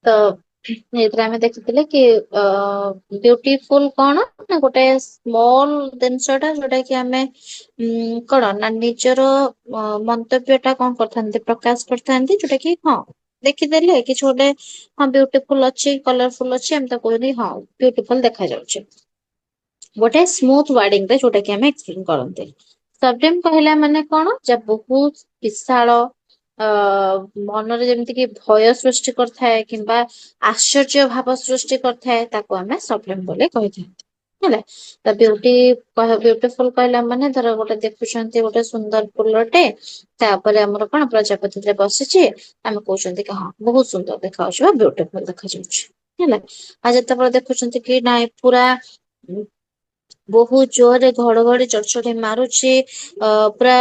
ତ ଏଇଥିରେ ଆମେ ଦେଖିଥିଲେ କି ବ୍ୟୁଟିଫୁଲ କଣ ନା ଗୋଟେ ସ୍ମଲ ଜିନିଷଟା ଯୋଉଟା କି ଆମେ କଣ ନା ନିଜର ମନ୍ତବ୍ୟ ଟା କଣ କରିଥାନ୍ତି ପ୍ରକାଶ କରିଥାନ୍ତି ଯୋଉଟା କି ହଁ ଦେଖିଦେଲେ କିଛି ଗୋଟେ ହଁ ବ୍ୟୁଟିଫୁଲ ଅଛି କଲରଫୁଲ ଅଛି ଆମେ ତ କହୁନି ହଁ ବ୍ୟୁଟିଫୁଲ ଦେଖାଯାଉଛି। ଗୋଟେ ସ୍ମୁଥ ୱାର୍ଡିଂ ରେ ଯୋଉଟା କି ଆମେ ଏକ୍ସପ୍ଲେନ କରନ୍ତି। ସବଡେମ କହିଲା ମାନେ କଣ ଯ ବହୁତ ବିଶାଳ ମନରେ ଯେମିତି କିି ଭୟ ସୃଷ୍ଟି କରିଥାଏ କିମ୍ବା ଆଶ୍ଚର୍ଯ୍ୟ ଭାବ ସୃଷ୍ଟି କରିଥାଏ ତାକୁ ଆମେ ସବଲେମ ବୋଲି କହିଥାନ୍ତି ହେଲା। ତ ବ୍ୟୁଟିଫୁଲ କହିଲା ମାନେ ଧର ଗୋଟେ ଦେଖୁଛନ୍ତି ଗୋଟେ ସୁନ୍ଦର ଫୁଲଟେ ତାପରେ ଆମର କଣ ପ୍ରଜାପତିରେ ବସିଛି ଆମେ କହୁଛନ୍ତି କି ହଁ ବହୁତ ସୁନ୍ଦର ଦେଖାଯାଉଛି ବା ବ୍ୟୁଟିଫୁଲ ଦେଖାଯାଉଛି ହେଲା। ଆଉ ଯେତେବେଳେ ଦେଖୁଛନ୍ତି କି ନାଇଁ ପୁରା ବହୁତ ଜୋରରେ ଘଡଘଡି ଚଡଚଡି ମାରୁଛି ପୁରା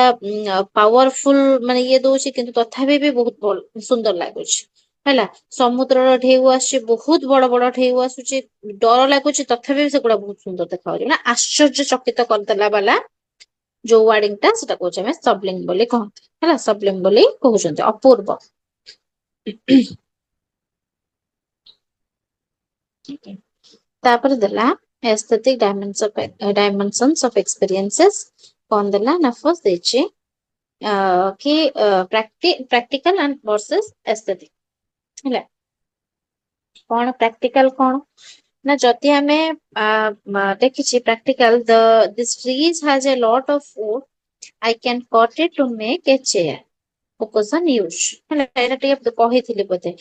ପାୱାରଫୁଲ ମାନେ ଇଏ ଦଉଛି କିନ୍ତୁ ତଥାପି ବି ବହୁତ ଭଲ ସୁନ୍ଦର ଲାଗୁଛି ହେଲା। ସମୁଦ୍ରର ଢେଉ ଆସୁଛି ବହୁତ ବଡ ବଡ ଢେଉ ଆସୁଛି ଡର ଲାଗୁଛି ତଥାପି ସେଗୁଡା ବହୁତ ସୁନ୍ଦର ଦେଖା ହାଉଛି ନା ଆଶ୍ଚର୍ଯ୍ୟ ଚକିତ କରିଦେଲା ବାଲା ଯୋଉ ୱାର୍ଡିଙ୍ଗ ଟା ସେଟା କହୁଛେ ଆମେ ସବଲିଙ୍ଗ ବୋଲି କହନ୍ତି ହେଲା ସବଲିଙ୍ଗ ବୋଲି କହୁଛନ୍ତି ଅପୂର୍ବ। ତାପରେ ଦେଲା aesthetic dimensions of experiences କଣ ଦେଲା ନା ଫାର୍ଷ୍ଟ ଦେଇଛି କି practical and versus aesthetic ହେଲା। କଣ ପ୍ରାକ୍ଟିକାଲ କଣ ନା ଯଦି ଆମେ ଦେଖିଛି practical this trees has a lot of wood I can cut it to make a chair focus on use ହେଲା ଏଇଟା ଟିକେ କହିଥିଲି ବୋଧେ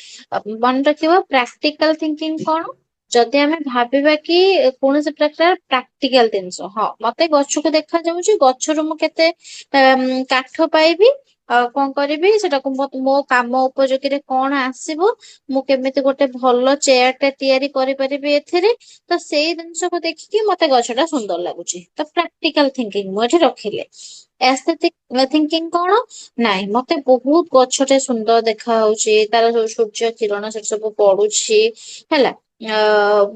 ମନେ ରଖିବ ପ୍ରାକ୍ଟିକାଲ ଥିଙ୍କିଂ କଣ ଯଦି ଆମେ ଭାବିବା କି କୌଣସି ପ୍ରକାର ପ୍ରାକ୍ଟିକାଲ ଜିନିଷ ହଁ ମତେ ଗଛକୁ ଦେଖା ଯାଉଛି ଗଛରୁ ମୁଁ କେତେ କାଠ ପାଇବି ଆଉ କଣ କରିବି ସେଟାକୁ ମୋ କାମ ଉପଯୋଗୀରେ କଣ ଆସିବ ମୁଁ କେମିତି ଗୋଟେ ଭଲ ଚେୟାର ଟା ତିଆରି କରିପାରିବି ଏଥିରେ ତ ସେଇ ଜିନିଷକୁ ଦେଖିକି ମତେ ଗଛ ଟା ସୁନ୍ଦର ଲାଗୁଛି ତ ପ୍ରାକ୍ଟିକାଲ ଥିଙ୍କିଙ୍ଗ ମୁଁ ଏଠି ରଖିଲି। ଏସ୍ଥେଟିକ ଥିଙ୍କିଂ କଣ ନାଇଁ ମତେ ବହୁତ ଗଛଟେ ସୁନ୍ଦର ଦେଖା ହାଉଛି ତାର ଯୋଉ ସୂର୍ଯ୍ୟ କିରଣ ସେ ସବୁ ପଡୁଛି ହେଲା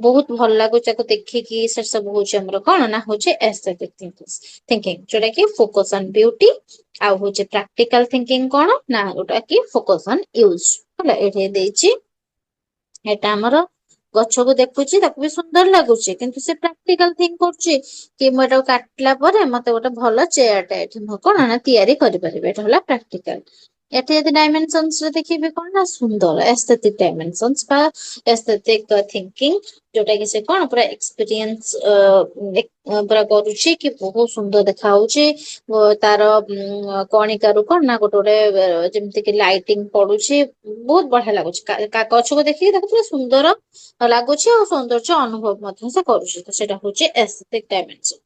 ବହୁତ ଭଲ ଲାଗୁଛି ତାକୁ ଦେଖିକି ସେ ସବୁ ହଉଛି ଆମର କଣ ନା ହଉଛି ଏସ୍ଥେଟିକ ଥିଙ୍କିଂ ଯୋଉଟା କି ଫୋକସ ଅନ ବିୟୁଟି ଆଉ ହଉଛି ପ୍ରାକ୍ଟିକାଲ ଥିଙ୍କିଂ କଣ ନା ଯୋଉଟା କି ଫୋକସ ଅନ ୟୁଜ ହେଲା ଏଇଠି ଦେଇଛି ଏଇଟା ଆମର ଗଛକୁ ଦେଖୁଛି ତାକୁ ବି ସୁନ୍ଦର ଲାଗୁଛି କିନ୍ତୁ ସେ ପ୍ରାକ୍ଟିକାଲ ଥିଙ୍କ କରୁଛି କି ମୁଁ ଏଟାକୁ କାଟିଲା ପରେ ମତେ ଗୋଟେ ଭଲ ଚେୟାର ଟା ଏଠି ମୁଁ କଣ ନା ତିଆରି କରିପାରିବି ଏଇଟା ହେଲା ପ୍ରାକ୍ଟିକାଲ। ଏଠି ଯଦି ଡାଇମେନସନ ରେ ଦେଖିବେ କଣ ନା ସୁନ୍ଦର ଏସ୍ଥେଟିକ ଡାଇମେନସନ ବା ଏସ୍ଥେଟିକ ଥିଙ୍କିଂ ଯୋଉଟା କି ସେ କଣ ପୁରା ଏକ୍ସପିରିଏନ୍ସ ପୁରା କରୁଛି କି ବହୁତ ସୁନ୍ଦର ଦେଖା ହଉଛି ତାର କଣିକାରୁ କଣ ନା ଗୋଟେ ଗୋଟେ ଯେମିତି କି ଲାଇଟିଙ୍ଗ ପଡୁଛି ବହୁତ ବଢିଆ ଲାଗୁଛି ଗଛକୁ ଦେଖିକି ତାକୁ ପୁରା ସୁନ୍ଦର ଲାଗୁଛି ଆଉ ସୌନ୍ଦର୍ଯ୍ୟ ଅନୁଭବ ମଧ୍ୟ ସେ କରୁଛି ତ ସେଇଟା ହଉଛି ଏସ୍ଥେଟିକ ଡାଇମେନସନ।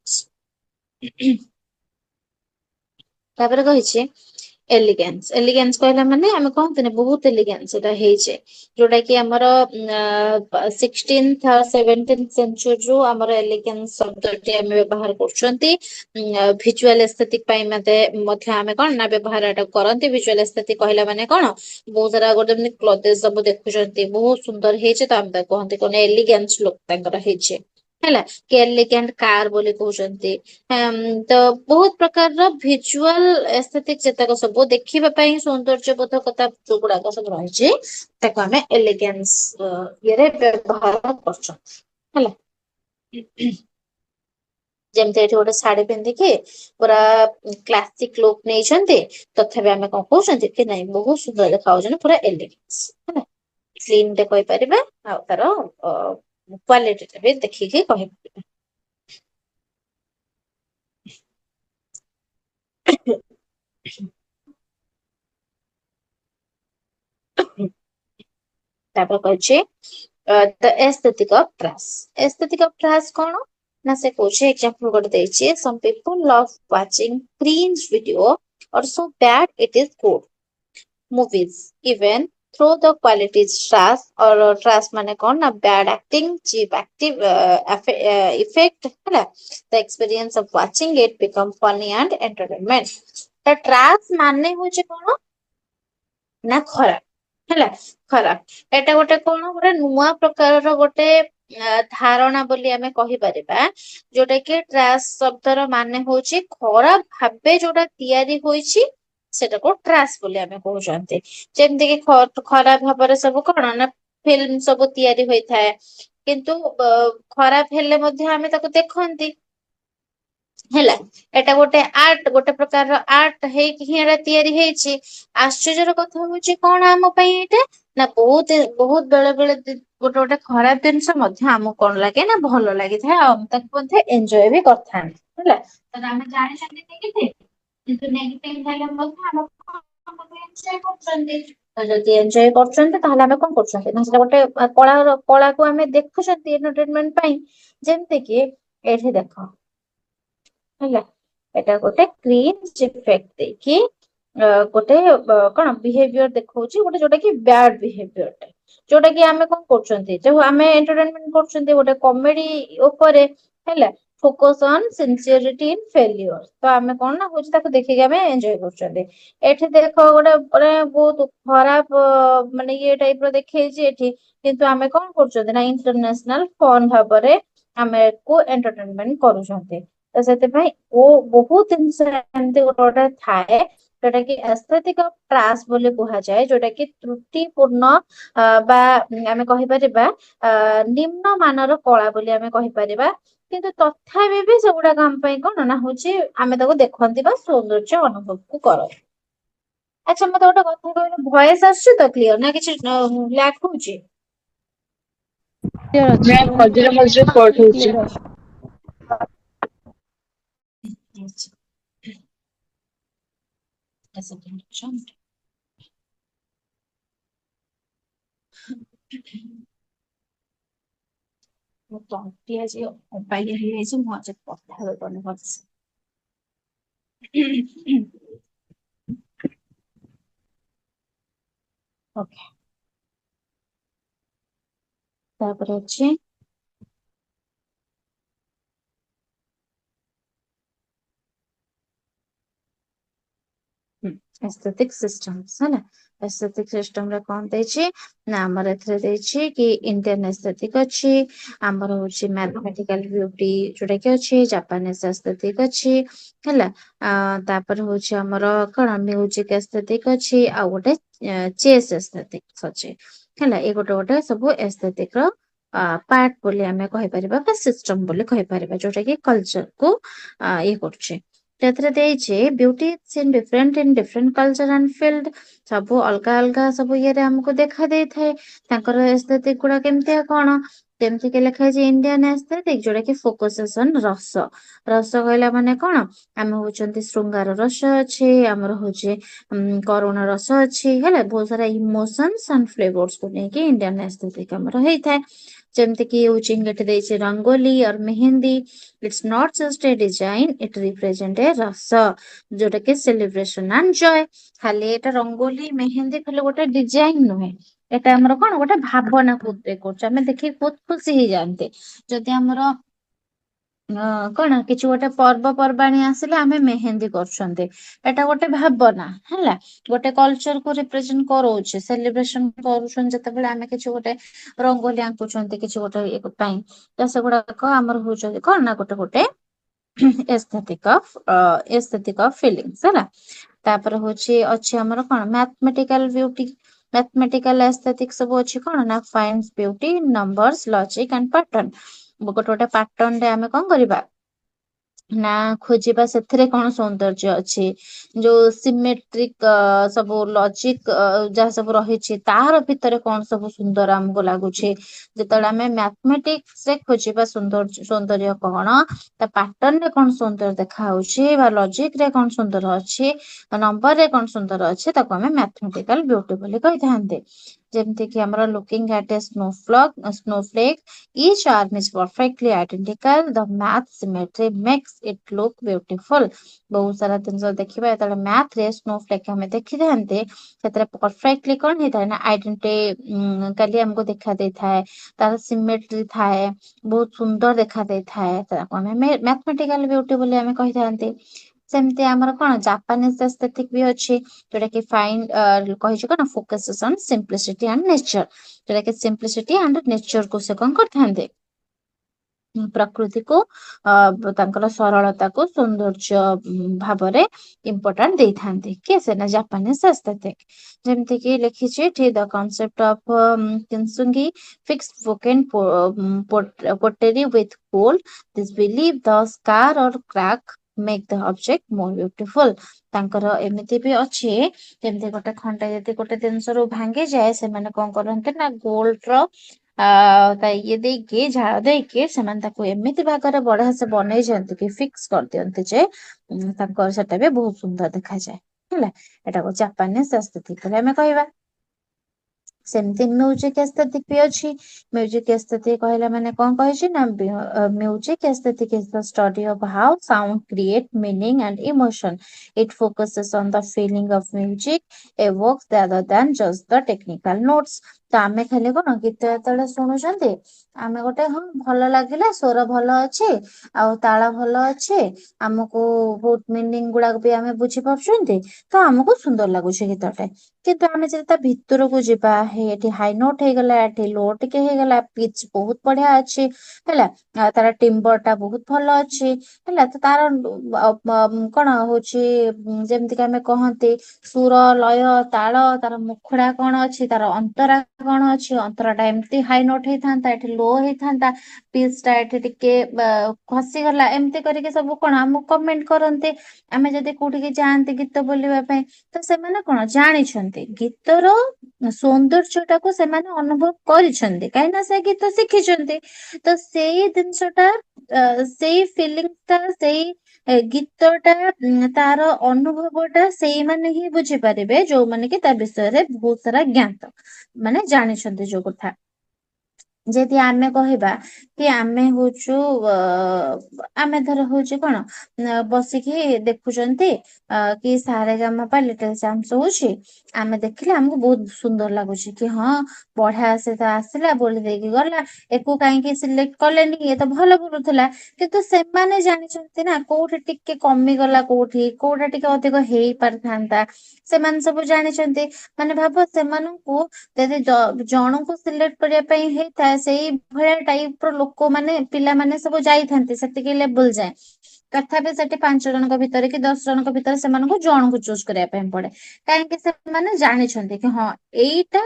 ତାପରେ କହିଛି ଏଲିଗାନ୍ସ ଏଲିଗାନ୍ସ କହିଲା ମାନେ ଆମେ କହନ୍ତିନି ବହୁତ ଏଲିଗାନ୍ସ ସେଟା ହେଇଛେ ଯୋଉଟା କି ଆମର ସିକ୍ସଟିନ୍ଥ ସେଭେଣ୍ଟିନ୍ଥ ସେଞ୍ଚୁରୀରୁ ଆମର ଏଲିଗାନ୍ସ ଶବ୍ଦଟି ଆମେ ବ୍ୟବହାର କରୁଛନ୍ତି ଭିଜୁଆଲ ଏସ୍ଥେଟିକ ପାଇଁ ମଧ୍ୟ ଆମେ କଣ ନା ବ୍ୟବହାର ଏଟା କରନ୍ତି ଭିଜୁଆଲ ଏସ୍ଥେଟିକ କହିଲା ମାନେ କଣ ବହୁତ ସାରା ଗୋଟେ ଯେମିତି କ୍ଲୋଥେସ ସବୁ ଦେଖୁଛନ୍ତି ବହୁତ ସୁନ୍ଦର ହେଇଛି ତ ଆମେ ତାକୁ କହନ୍ତି କଣ ଏଲିଗାନ୍ସ ଲୁକ୍ ତାଙ୍କର ହେଇଛି ହେଲା କି ଏଲିଗାଣ୍ଟ କାର ବୋଲି କହୁଛନ୍ତି ତ ବହୁତ ପ୍ରକାରର ଭିଜୁଆଲ ଏସ୍ଥେଟିକ ଯେତେକ ସବୁ ଦେଖିବା ପାଇଁ ସୌନ୍ଦର୍ଯ୍ୟ ବୋଧକତା ଯୋଉଗୁଡାକ ସବୁ ରହିଛି ତାକୁ ଆମେ ଏଲିଗାନ୍ସ ଇଏରେ ବ୍ୟବହାର କରୁଛନ୍ତି ହେଲା। ଯେମିତି ଏଠି ଗୋଟେ ଶାଢୀ ପିନ୍ଧିକି ପୁରା କ୍ଲାସିକ ଲୁକ୍ ନେଇଛନ୍ତି ତଥାପି ଆମେ କଣ କହୁଛନ୍ତି କି ନାଇଁ ବହୁତ ସୁନ୍ଦର ଦେଖା ଯାଉଛନ୍ତି ପୁରା ଏଲିଗାନ୍ସ ହେଲା। କ୍ଲିନ ଟେ କହିପାରିବା ଆଉ ତାର କ୍ୱାଲିଟି ବି ଦେଖିକି କହିପାରିବା। ତାପରେ କହିଛି ଦ ଏସ୍ଥେଟିକ ଅଫ ଟ୍ରାସ୍ ଏସ୍ଥେଟିକ ଅଫ ଟ୍ରାସ୍ କଣ ନା ସେ କହୁଛି ଏକ୍ସାମ୍ପଲ ଗୋଟେ ଦେଇଛି some people love watching cringe video or so bad it is good movies even through the qualities trash or trash ମାନେ କଣ ନା bad acting cheap active effect ହେଲା the experience of watching it become funny and entertainment ତ trash ମାନେ ହଉଛି କଣ ନା ଖରାପ ହେଲା ଖରାପ ଏଟା ଗୋଟେ କଣ ଗୋଟେ ନୂଆ ପ୍ରକାରର ଗୋଟେ ଧାରଣା ବୋଲି ଆମେ କହିପାରିବା ଯୋଉଟା କି ଟ୍ରାସ୍ ଶବ୍ଦର ମାନେ ହଉଛି ଖରାପ ଭାବେ ଯୋଉଟା ତିଆରି ହୋଇଛି ସେଟାକୁ ଟ୍ରାସ୍ ବୋଲି ଆମେ କହୁଛନ୍ତି ଯେମିତି କି ଖରାପ ଭାବରେ ସବୁ କଣ ନା ଫିଲ୍ମ ସବୁ ତିଆରି ହୋଇଥାଏ କିନ୍ତୁ ଖରାପ ହେଲେ ମଧ୍ୟ ଆମେ ତାକୁ ଦେଖନ୍ତି ହେଲା। ଏଟା ଗୋଟେ ଆର୍ଟ, ଗୋଟେ ପ୍ରକାରର ଆର୍ଟ ହେଇକି ହିଁ ଏଟା ତିଆରି ହେଇଛି। ଆଶ୍ଚର୍ଯ୍ୟର କଥା ହଉଛି କଣ ଆମ ପାଇଁ ଏଇଟା ନା ବହୁତ ବହୁତ ବେଳେ ବେଳେ ଗୋଟେ ଗୋଟେ ଖରାପ ଜିନିଷ ମଧ୍ୟ ଆମକୁ କଣ ଲାଗେ ନା ଭଲ ଲାଗିଥାଏ ଆଉ ଆମେ ତାକୁ ମଧ୍ୟ ଏଞ୍ଜୟ ବି କରିଥାନ୍ତି ହେଲା। ତ ଆମେ ଜାଣିଛନ୍ତି ନେଗେଟିଭ କିନ୍ତୁ ନେଗେଟିଭ ହେଲେ ମଧ୍ୟ ଆମ ଏଞ୍ଜୟ କରୁଛନ୍ତି। ତ ଯଦି ଏଞ୍ଜୟ କରୁଛନ୍ତି ତାହେଲେ ଆମେ କଣ କରୁଛନ୍ତି ନା ସେଟା ଗୋଟେ କଳାକୁ ଆମେ ଦେଖୁଛନ୍ତି ଏଣ୍ଟରଟେନମେଣ୍ଟ ପାଇଁ। ଯେମିତି କି ଏଇଠି ଦେଖ ହେଲା ଏଟା ଗୋଟେ କ୍ରିନ ଇଫେକ୍ଟ ଦେଇକି ଗୋଟେ କଣ ବିହେଭିୟର ଦେଖଉଛି ଗୋଟେ ଯୋଉଟା କି ବ୍ୟାଡ ବିହେଭିୟର। ଯୋଉଟା କି ଆମେ କଣ କରୁଛନ୍ତି ଯୋଉ ଆମେ ଏଣ୍ଟରଟେନମେଣ୍ଟ କରୁଛନ୍ତି ଗୋଟେ କମେଡି ଉପରେ ହେଲା ଫୋକସ ଅନ ସିନସିଅରିଟି ଇନ ଫେଲିୟର। ତ ଆମେ କଣ ନା ହଉଛି ତାକୁ ଦେଖିକି ଆମେ ଏଞ୍ଜୟ କରୁଛନ୍ତି। ଏଠି ଦେଖ ଗୋଟେ ମାନେ ବହୁତ ଖରାପ ମାନେ ଇଏ ଟାଇପ ର ଦେଖେଇଛି ଏଠି କିନ୍ତୁ ଆମେ କଣ କରୁଛନ୍ତି ନା ଇଣ୍ଟରନ୍ୟାସନାଲ ଫନ ଭାବରେ ଆମେ କୁ ଏଣ୍ଟରଟେନମେଣ୍ଟ କରୁଛନ୍ତି। ତ ସେଥିପାଇଁ ବହୁତ ଜିନିଷ ଏମିତି ଗୋଟେ ଗୋଟେ ଥାଏ ଯୋଉଟା କି ଆସ୍ଥେଟିକ ଟ୍ରାସ୍ ବୋଲି କୁହାଯାଏ ଯୋଉଟା କି ତ୍ରୁଟିପୂର୍ଣ୍ଣ ବା ଆମେ କହିପାରିବା ନିମ୍ନ ମାନର କଳା ବୋଲି ଆମେ କହିପାରିବା। କିନ୍ତୁ ତଥାପି ବି ସେଗୁଡାକ ଆମ ପାଇଁ କଣ ନା ହଉଛି ଆମେ ତାକୁ ଦେଖନ୍ତି ବା ସୌନ୍ଦର୍ଯ୍ୟ ଅନୁଭବକୁ କର। ଆଚ୍ଛା ମତେ ଗୋଟେ କଥା କହିଲ ଭଏସ ଆସୁଛି ତ କ୍ଲିୟର ନା କିଛି ଲ୍ୟାଗ ହଉଛି? କ୍ଲିୟର ଅଛି ନାଇଁ ମଝିରେ ମଝିରେ କଟ ହଉଛି। କ୍ଲିୟର ଅଛି। ମୋ ତଣ୍ଟି ଆଜି ଅବାଗିଆ ହେଇଯାଇଛି ମୁଁ ଆଜି କଥା ହେଇପାରୁନି ଭଲସେ। ଓକେ। ତାପରେ ଅଛି aesthetic systems ହେଲା। aesthetic system ରେ କଣ ଦେଇଛି ନା ଆମର ଏଥିରେ ଦେଇଛି କି ଇଣ୍ଡିଆନ aesthetic ଅଛି। ଆମର ହଉଛି mathematical beauty ଯୋଉଟା କି ଅଛି ଜାପାନିଜ aesthetic ଅଛି। ହେଲା ତାପରେ ହଉଛି ଆମର କଣ ମ୍ୟୁଜିକ aesthetic ଅଛି ଆଉ ଗୋଟେ ଚେସ୍ aesthetic ଅଛି ହେଲା ଏଇ ଗୋଟେ ଗୋଟେ ସବୁ aesthetic ର ପାର୍ଟ ବୋଲି ଆମେ କହିପାରିବା ବା ସିଷ୍ଟମ ବୋଲି କହିପାରିବା ଯୋଉଟା କି କଲଚର କୁ ଇଏ କରୁଛି। ସେଥିରେ ଦେଇଛି beauty in different culture and field ସବୁ ଅଲଗା ଅଲଗା ସବୁ ଇଏରେ ଆମକୁ ଦେଖା ଦେଇଥାଏ ତାଙ୍କର aesthetic ଗୁଡା କେମିତିଆ କଣ ଯେମିତି କି ଲେଖା ହେଇଛି ଇଣ୍ଡିଆନ aesthetic ଯୋଉଟା କି ଫୋକସେସ ଅନ ରସ। ରସ କହିଲା ମାନେ କଣ ଆମେ ହଉଛନ୍ତି ଶୃଙ୍ଗାର ରସ ଅଛି ଆମର ହଉଛି କରୁଣ ରସ ଅଛି ହେଲା ବହୁତ ସାରା ଇମୋସନସ ଆଣ୍ଡ ଫ୍ଲେଭର୍ସକୁ ନେଇକି ଇଣ୍ଡିଆନ aesthetic ଆମର ହେଇଥାଏ। ଯେମିତି କି ହଉଛି ଏଠି ଦେଇଛି rangoli or mehndi it's not just a design it represent a rasa ଯୋଉଟା କି ସେଲିବ୍ରେସନ ଆଣ୍ଡ ଜୟ। ଖାଲି ଏଇଟା ରଙ୍ଗୋଲି ମେହେନ୍ଦୀ ଖାଲି ଗୋଟେ ଡିଜାଇନ ନୁହେଁ। ଏଟା ଆମର କଣ ଗୋଟେ ଭାବନାକୁ କରୁଛୁ ଆମେ ଦେଖିକି ବହୁତ ଖୁସି ହେଇଯାଆନ୍ତି। ଯଦି ଆମର କଣ କିଛି ଗୋଟେ ପର୍ବପର୍ବାଣୀ ଆସିଲେ ଆମେ ମେହେନ୍ଦୀ କରୁଛନ୍ତି। ଏଟା ଗୋଟେ ଭାବନା ହେଲା ଗୋଟେ କଲଚର କୁ ରିପ୍ରେଜେଣ୍ଟ କରଉଛି ସେଲିବ୍ରେସନ କରୁଛନ୍ତି ଯେତେବେଳେ ଆମେ କିଛି ଗୋଟେ ରଙ୍ଗୋଲି ଆଙ୍କୁଛନ୍ତି କିଛି ଗୋଟେ ଇଏ ପାଇଁ ତ ସେଗୁଡାକ ଆମର ହଉଛନ୍ତି କଣ ନା ଗୋଟେ ଗୋଟେ ଏସ୍ଥେଟିକ୍ ଅଫ ଫିଲିଙ୍ଗସ ହେଲା। ତାପରେ ହଉଛି ଅଛି ଆମର କଣ ମ୍ୟାଥମେଟିକାଲ ବିୟୁଟି ମ୍ୟାଥମେଟିକାଲ ଏସ୍ଥେଟିକ୍ ସବୁ ଅଛି କଣ ନା science beauty numbers logic and pattern ଗୋଟେ ଗୋଟେ ପାଟର୍ନ ରେ ଆମେ କଣ କରିବା ନା ଖୋଜିବା ସେଥିରେ କଣ ସୌନ୍ଦର୍ଯ୍ୟ ଅଛି। ଯୋଉ ସିମେଟ୍ରିକ ସବୁ ଲଜିକ ଯାହା ସବୁ ରହିଛି ତାର ଭିତରେ କଣ ସବୁ ସୁନ୍ଦର ଆମକୁ ଲାଗୁଛି ଯେତେବେଳେ ଆମେ ମ୍ୟାଥମେଟିକ୍ସ ରେ ଖୋଜିବା ସୌନ୍ଦର୍ଯ୍ୟ କଣ ତା ପାଟର୍ନ ରେ କଣ ସୁନ୍ଦର ଦେଖା ହଉଛି ବା ଲଜିକ ରେ କଣ ସୁନ୍ଦର ଅଛି ନମ୍ବର ରେ କଣ ସୁନ୍ଦର ଅଛି ତାକୁ ଆମେ ମ୍ୟାଥମେଟିକାଲ ବିୟୁଟି ବୋଲି କହିଥାନ୍ତି। ଯେମିତି କି ଆମର looking at a snowflake each arm is perfectly identical the math symmetry makes it look beautiful। ବହୁତ ସାରା ଜିନିଷ ଦେଖିବା ଯେତେବେଳେ ମ୍ୟାଥ ରେ ସ୍ନୋଫ୍ଲେକ୍ ଆମେ ଦେଖିଥାନ୍ତି ସେଥିରେ ପରଫେକ୍ଟଲି କଣ ହେଇଥାଏ ନା ଆଇଡେଣ୍ଟି କାଲି ଆମକୁ ଦେଖା ଦେଇଥାଏ। ତାର ସିମେଟ୍ରି ଥାଏ ବହୁତ ସୁନ୍ଦର ଦେଖା ଦେଇଥାଏ ତାକୁ ଆମେ ମ୍ୟାଥମେଟିକାଲ ବିୟୁଟି ବୋଲି ଆମେ କହିଥାନ୍ତି। ସେମିତି ଆମର କଣ ଜାପାନିଜ ଏସ୍ଥେଟିକ ବି ଅଛି ଯୋଉଟା କି ଫାଇଣ୍ଡ କହିଛି କଣ ଫୋକସେସ ଅନ ସିମ୍ପଲିସିଟି ଆଣ୍ଡ ନେଚର। ଯୋଉଟା କି ସିମ୍ପଲିସିଟି ଆଣ୍ଡ ନେଚର କୁ ସେ କଣ କରିଥାନ୍ତି ପ୍ରକୃତିକୁ ତାଙ୍କର ସରଳତାକୁ ସୌନ୍ଦର୍ଯ୍ୟ ଭାବରେ ଇମ୍ପୋର୍ଟାଣ୍ଟ ଦେଇଥାନ୍ତି। କିଏ ସେ ନା ଜାପାନିଜ ଆସ୍ଥେଟିକ୍। ଯେମିତି କି ଲେଖିଛି ଏଠି ଦ କନସେପ୍ଟ ଅଫ କିନସୁଙ୍ଗି fixed spoken pottery with gold. This belief the scar or crack make the object more beautiful. ତାଙ୍କର ଏମିତି ବି ଅଛି ଯେମିତି ଗୋଟେ ଖଣ୍ଡେ ଯଦି ଗୋଟେ ଜିନିଷରୁ ଭାଙ୍ଗିଯାଏ ସେମାନେ କଣ କରନ୍ତି ନା ଗୋଲ୍ଡ ର ତା ଇଏ ଦେଇକି ଝାଳ ଦେଇକି ସେମାନେ ତାକୁ ଏମିତି ଭାଗରେ ବଢିଆ ସେ ବନେଇଛନ୍ତି କି ଫିକ୍ସ କରିଦିଅନ୍ତି ଯେ ତାଙ୍କର ସେଟା ବି ବହୁତ ସୁନ୍ଦର ଦେଖାଯାଏ। ହେଲା, ଏଟାକୁ ଜାପାନିଜ ଆସ୍ଥେଟିକ୍ ବୋଲି ଆମେ କହିବା। ସେମିତି ମ୍ୟୁଜିକ ଏସ୍ଥେଟିକ୍ ବି ଅଛି। ମ୍ୟୁଜିକ ଏସ୍ଥେଟିକ୍ କହିଲା ମାନେ କଣ କହିଛି ନା music aesthetic is the study of how sound create meaning and emotion. It focuses on the feeling of music evokes rather than just the technical notes। ତ ଆମେ ଖାଲି କଣ ଗୀତ ଯେତେବେଳେ ଶୁଣୁଛନ୍ତି ଆମେ ଗୋଟେ ହଁ ଭଲ ଲାଗିଲା, ସ୍ୱର ଭଲ ଅଛି ଆଉ ତାଳ ଭଲ ଅଛି, ଆମକୁ ବହୁତ ମିନିଂ ଗୁଡାକ ବି ଆମେ ବୁଝିପାରୁଛନ୍ତି, ତ ଆମକୁ ସୁନ୍ଦର ଲାଗୁଛି ଗୀତଟେ। କିନ୍ତୁ ଆମେ ଯଦି ତା ଭିତରକୁ ଯିବା, ଏଠି ହାଇ ନୋଟ ହେଇଗଲା, ଏଠି ଲୋ ଟିକେ ହେଇଗଲା, ପିଚ୍ ବହୁତ ବଢିଆ ଅଛି, ହେଲା, ତାର ଟିମ୍ବର ଟା ବହୁତ ଭଲ ଅଛି, ହେଲା, ତ ତାର କଣ ହଉଛି ଯେମିତିକି ଆମେ କହନ୍ତି ସୁର, ଲୟ, ତାଳ, ତାର ମୁଖଡା କଣ ଅଛି, ତାର ଅନ୍ତରା କଣ ଅଛି, ଅନ୍ତରା ଟା ଏମିତି ହାଇ ନୋଟ ହେଇଥାନ୍ତା, ଏଠି ଲୋ ହେଇଥାନ୍ତା, ପିଚ୍ ଟା ଏଠି ଟିକେ ଖସିଗଲା, ଏମିତି କରିକି ସବୁ କଣ ଆମକୁ କମେଣ୍ଟ କରନ୍ତି। ଆମେ ଯଦି କୋଉଠିକି ଯାଆନ୍ତି ଗୀତ ବୋଲିବା ପାଇଁ ତ ସେମାନେ କଣ ଜାଣିଛନ୍ତି ଗୀତର ସୌନ୍ଦର୍ଯ୍ୟ ଟାକୁ ସେମାନେ ଅନୁଭବ କରିଛନ୍ତି, କାହିଁକି ନା ସେ ଗୀତ ଶିଖିଛନ୍ତି। ତ ସେଇ ଜିନିଷ ଟା ସେଇ ଫିଲିଙ୍ଗ ଟା ସେଇ ଗୀତଟା ତାର ଅନୁଭବ ଟା ସେଇମାନେ ହିଁ ବୁଝିପାରିବେ ଯୋଉମାନେ କି ତା ବିଷୟରେ ବହୁତ ସାରା ଜ୍ଞାତ, ମାନେ ଜାଣିଛନ୍ତି ଯୋଉ କଥା। ଯଦି ଆମେ କହିବା କି ଆମେ ହଉଛୁ ଆମେ ଧର ହଉଛି କଣ ବସିକି ଦେଖୁଛନ୍ତି କି ସାରେଗାମାପା ଲିଟିଲ ଚାମ୍ପ ହଉଛି, ଆମେ ଦେଖିଲେ ଆମକୁ ବହୁତ ସୁନ୍ଦର ଲାଗୁଛି କି ହଁ ବଢିଆ ସେ ତ ଆସିଲା ବୋଲି ଦେଇକି ଗଲା, ଏକୁ କାହିଁକି ସିଲେକ୍ଟ କଲେନି, ଇଏ ତ ଭଲ କରୁଥିଲା। କିନ୍ତୁ ସେମାନେ ଜାଣିଛନ୍ତି ନା କୋଉଠି ଟିକେ କମିଗଲା, କୋଉଠି କୋଉଟା ଟିକେ ଅଧିକ ହେଇ ପାରିଥାନ୍ତା, ସେମାନେ ସବୁ ଜାଣିଛନ୍ତି। ମାନେ ଭାବ ସେମାନଙ୍କୁ ଯଦି ଜଣଙ୍କୁ ସିଲେକ୍ଟ କରିବା ପାଇଁ ହେଇଥାଏ ସେଇ ଭଳିଆ ଟାଇପ ର ଲୋକ ମାନେ ପିଲାମାନେ ସବୁ ଯାଇଥାନ୍ତି ସେତିକି ଲେବୁଲ ଯାଏ, ତଥାପି ସେଠି 5 ଜଣଙ୍କ ଭିତରେ କି 10 ଜଣଙ୍କ ଭିତରେ ସେମାନଙ୍କୁ ଜଣଙ୍କୁ ଚୁଜ କରିବା ପାଇଁ ପଡେ। କାହିଁକି ସେମାନେ ଜାଣିଛନ୍ତି କି ହଁ ଏଇଟା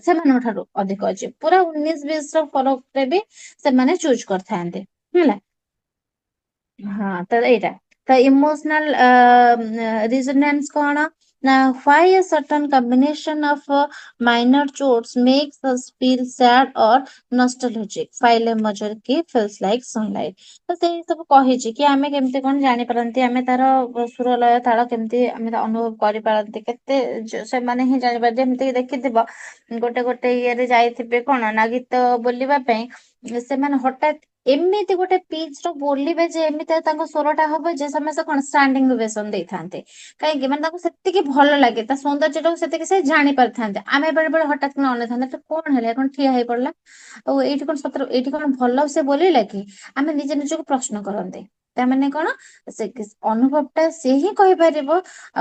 ସେମାନଙ୍କ ଠାରୁ ଅଧିକ ଅଛି, ପୁରା 19-20 ର ଫରକରେ ବି ସେମାନେ ଚୁଜ କରିଥାନ୍ତି, ହେଲା। ହଁ ତ ଏଇଟା ତ ଇମୋସନାଲ ରିଜୋନାନ୍ସ କଣ ନା why a certain combination of minor chords makes us feel sad or nostalgic while a major key feels like sunlight। ତ ସେଇ ସବୁ କହିଛି କି ଆମେ କେମିତି କଣ ଜାଣିପାରନ୍ତି, ଆମେ ତାର ସୁର ଲୟ ତାଳ କେମିତି ଆମେ ଅନୁଭବ କରିପାରନ୍ତି, କେତେ ସେମାନେ ହିଁ ଜାଣିପାରନ୍ତି। ଯେମିତି ଦେଖିଥିବ ଗୋଟେ ଗୋଟେ ଇଏରେ ଯାଇଥିବେ କଣ ନା ଗୀତ ବୋଲିବା ପାଇଁ, ସେମାନେ ହଠାତ୍ ଏମିତି ଗୋଟେ ପିଚ୍ ର ବୋଲିବେ ଯେ ଏମିତି ତାଙ୍କ ସ୍ୱର ଟା ହବ ଯେ ସମସ୍ତେ କଣ ଷ୍ଟାଣ୍ଡିଂ ଓଭେସନ ଦେଇଥାନ୍ତେ। କାହିଁକି ମାନେ ତାଙ୍କୁ ସେତିକି ଭଲ ଲାଗେ, ତା ସୌନ୍ଦର୍ଯ୍ୟ ଟାକୁ ସେତିକି ସେ ଜାଣି ପାରିଥାନ୍ତେ। ଆମେ ବେଳେ ବେଳେ ହଠାତ୍ କିନା ଅନେଇଥାନ୍ତେ କଣ ହେଲା କଣ ଠିଆ ହେଇ ପଡିଲା, ଆଉ ଏଇଠି କଣ ସତରେ ଏଇଠି କଣ ଭଲ ସେ ବୋଲିଲା କି, ଆମେ ନିଜେ ନିଜକୁ ପ୍ରଶ୍ନ କରନ୍ତେ। ତାମାନେ କଣ ସେ ଅନୁଭବ ଟା ସିଏ ହିଁ କହିପାରିବ,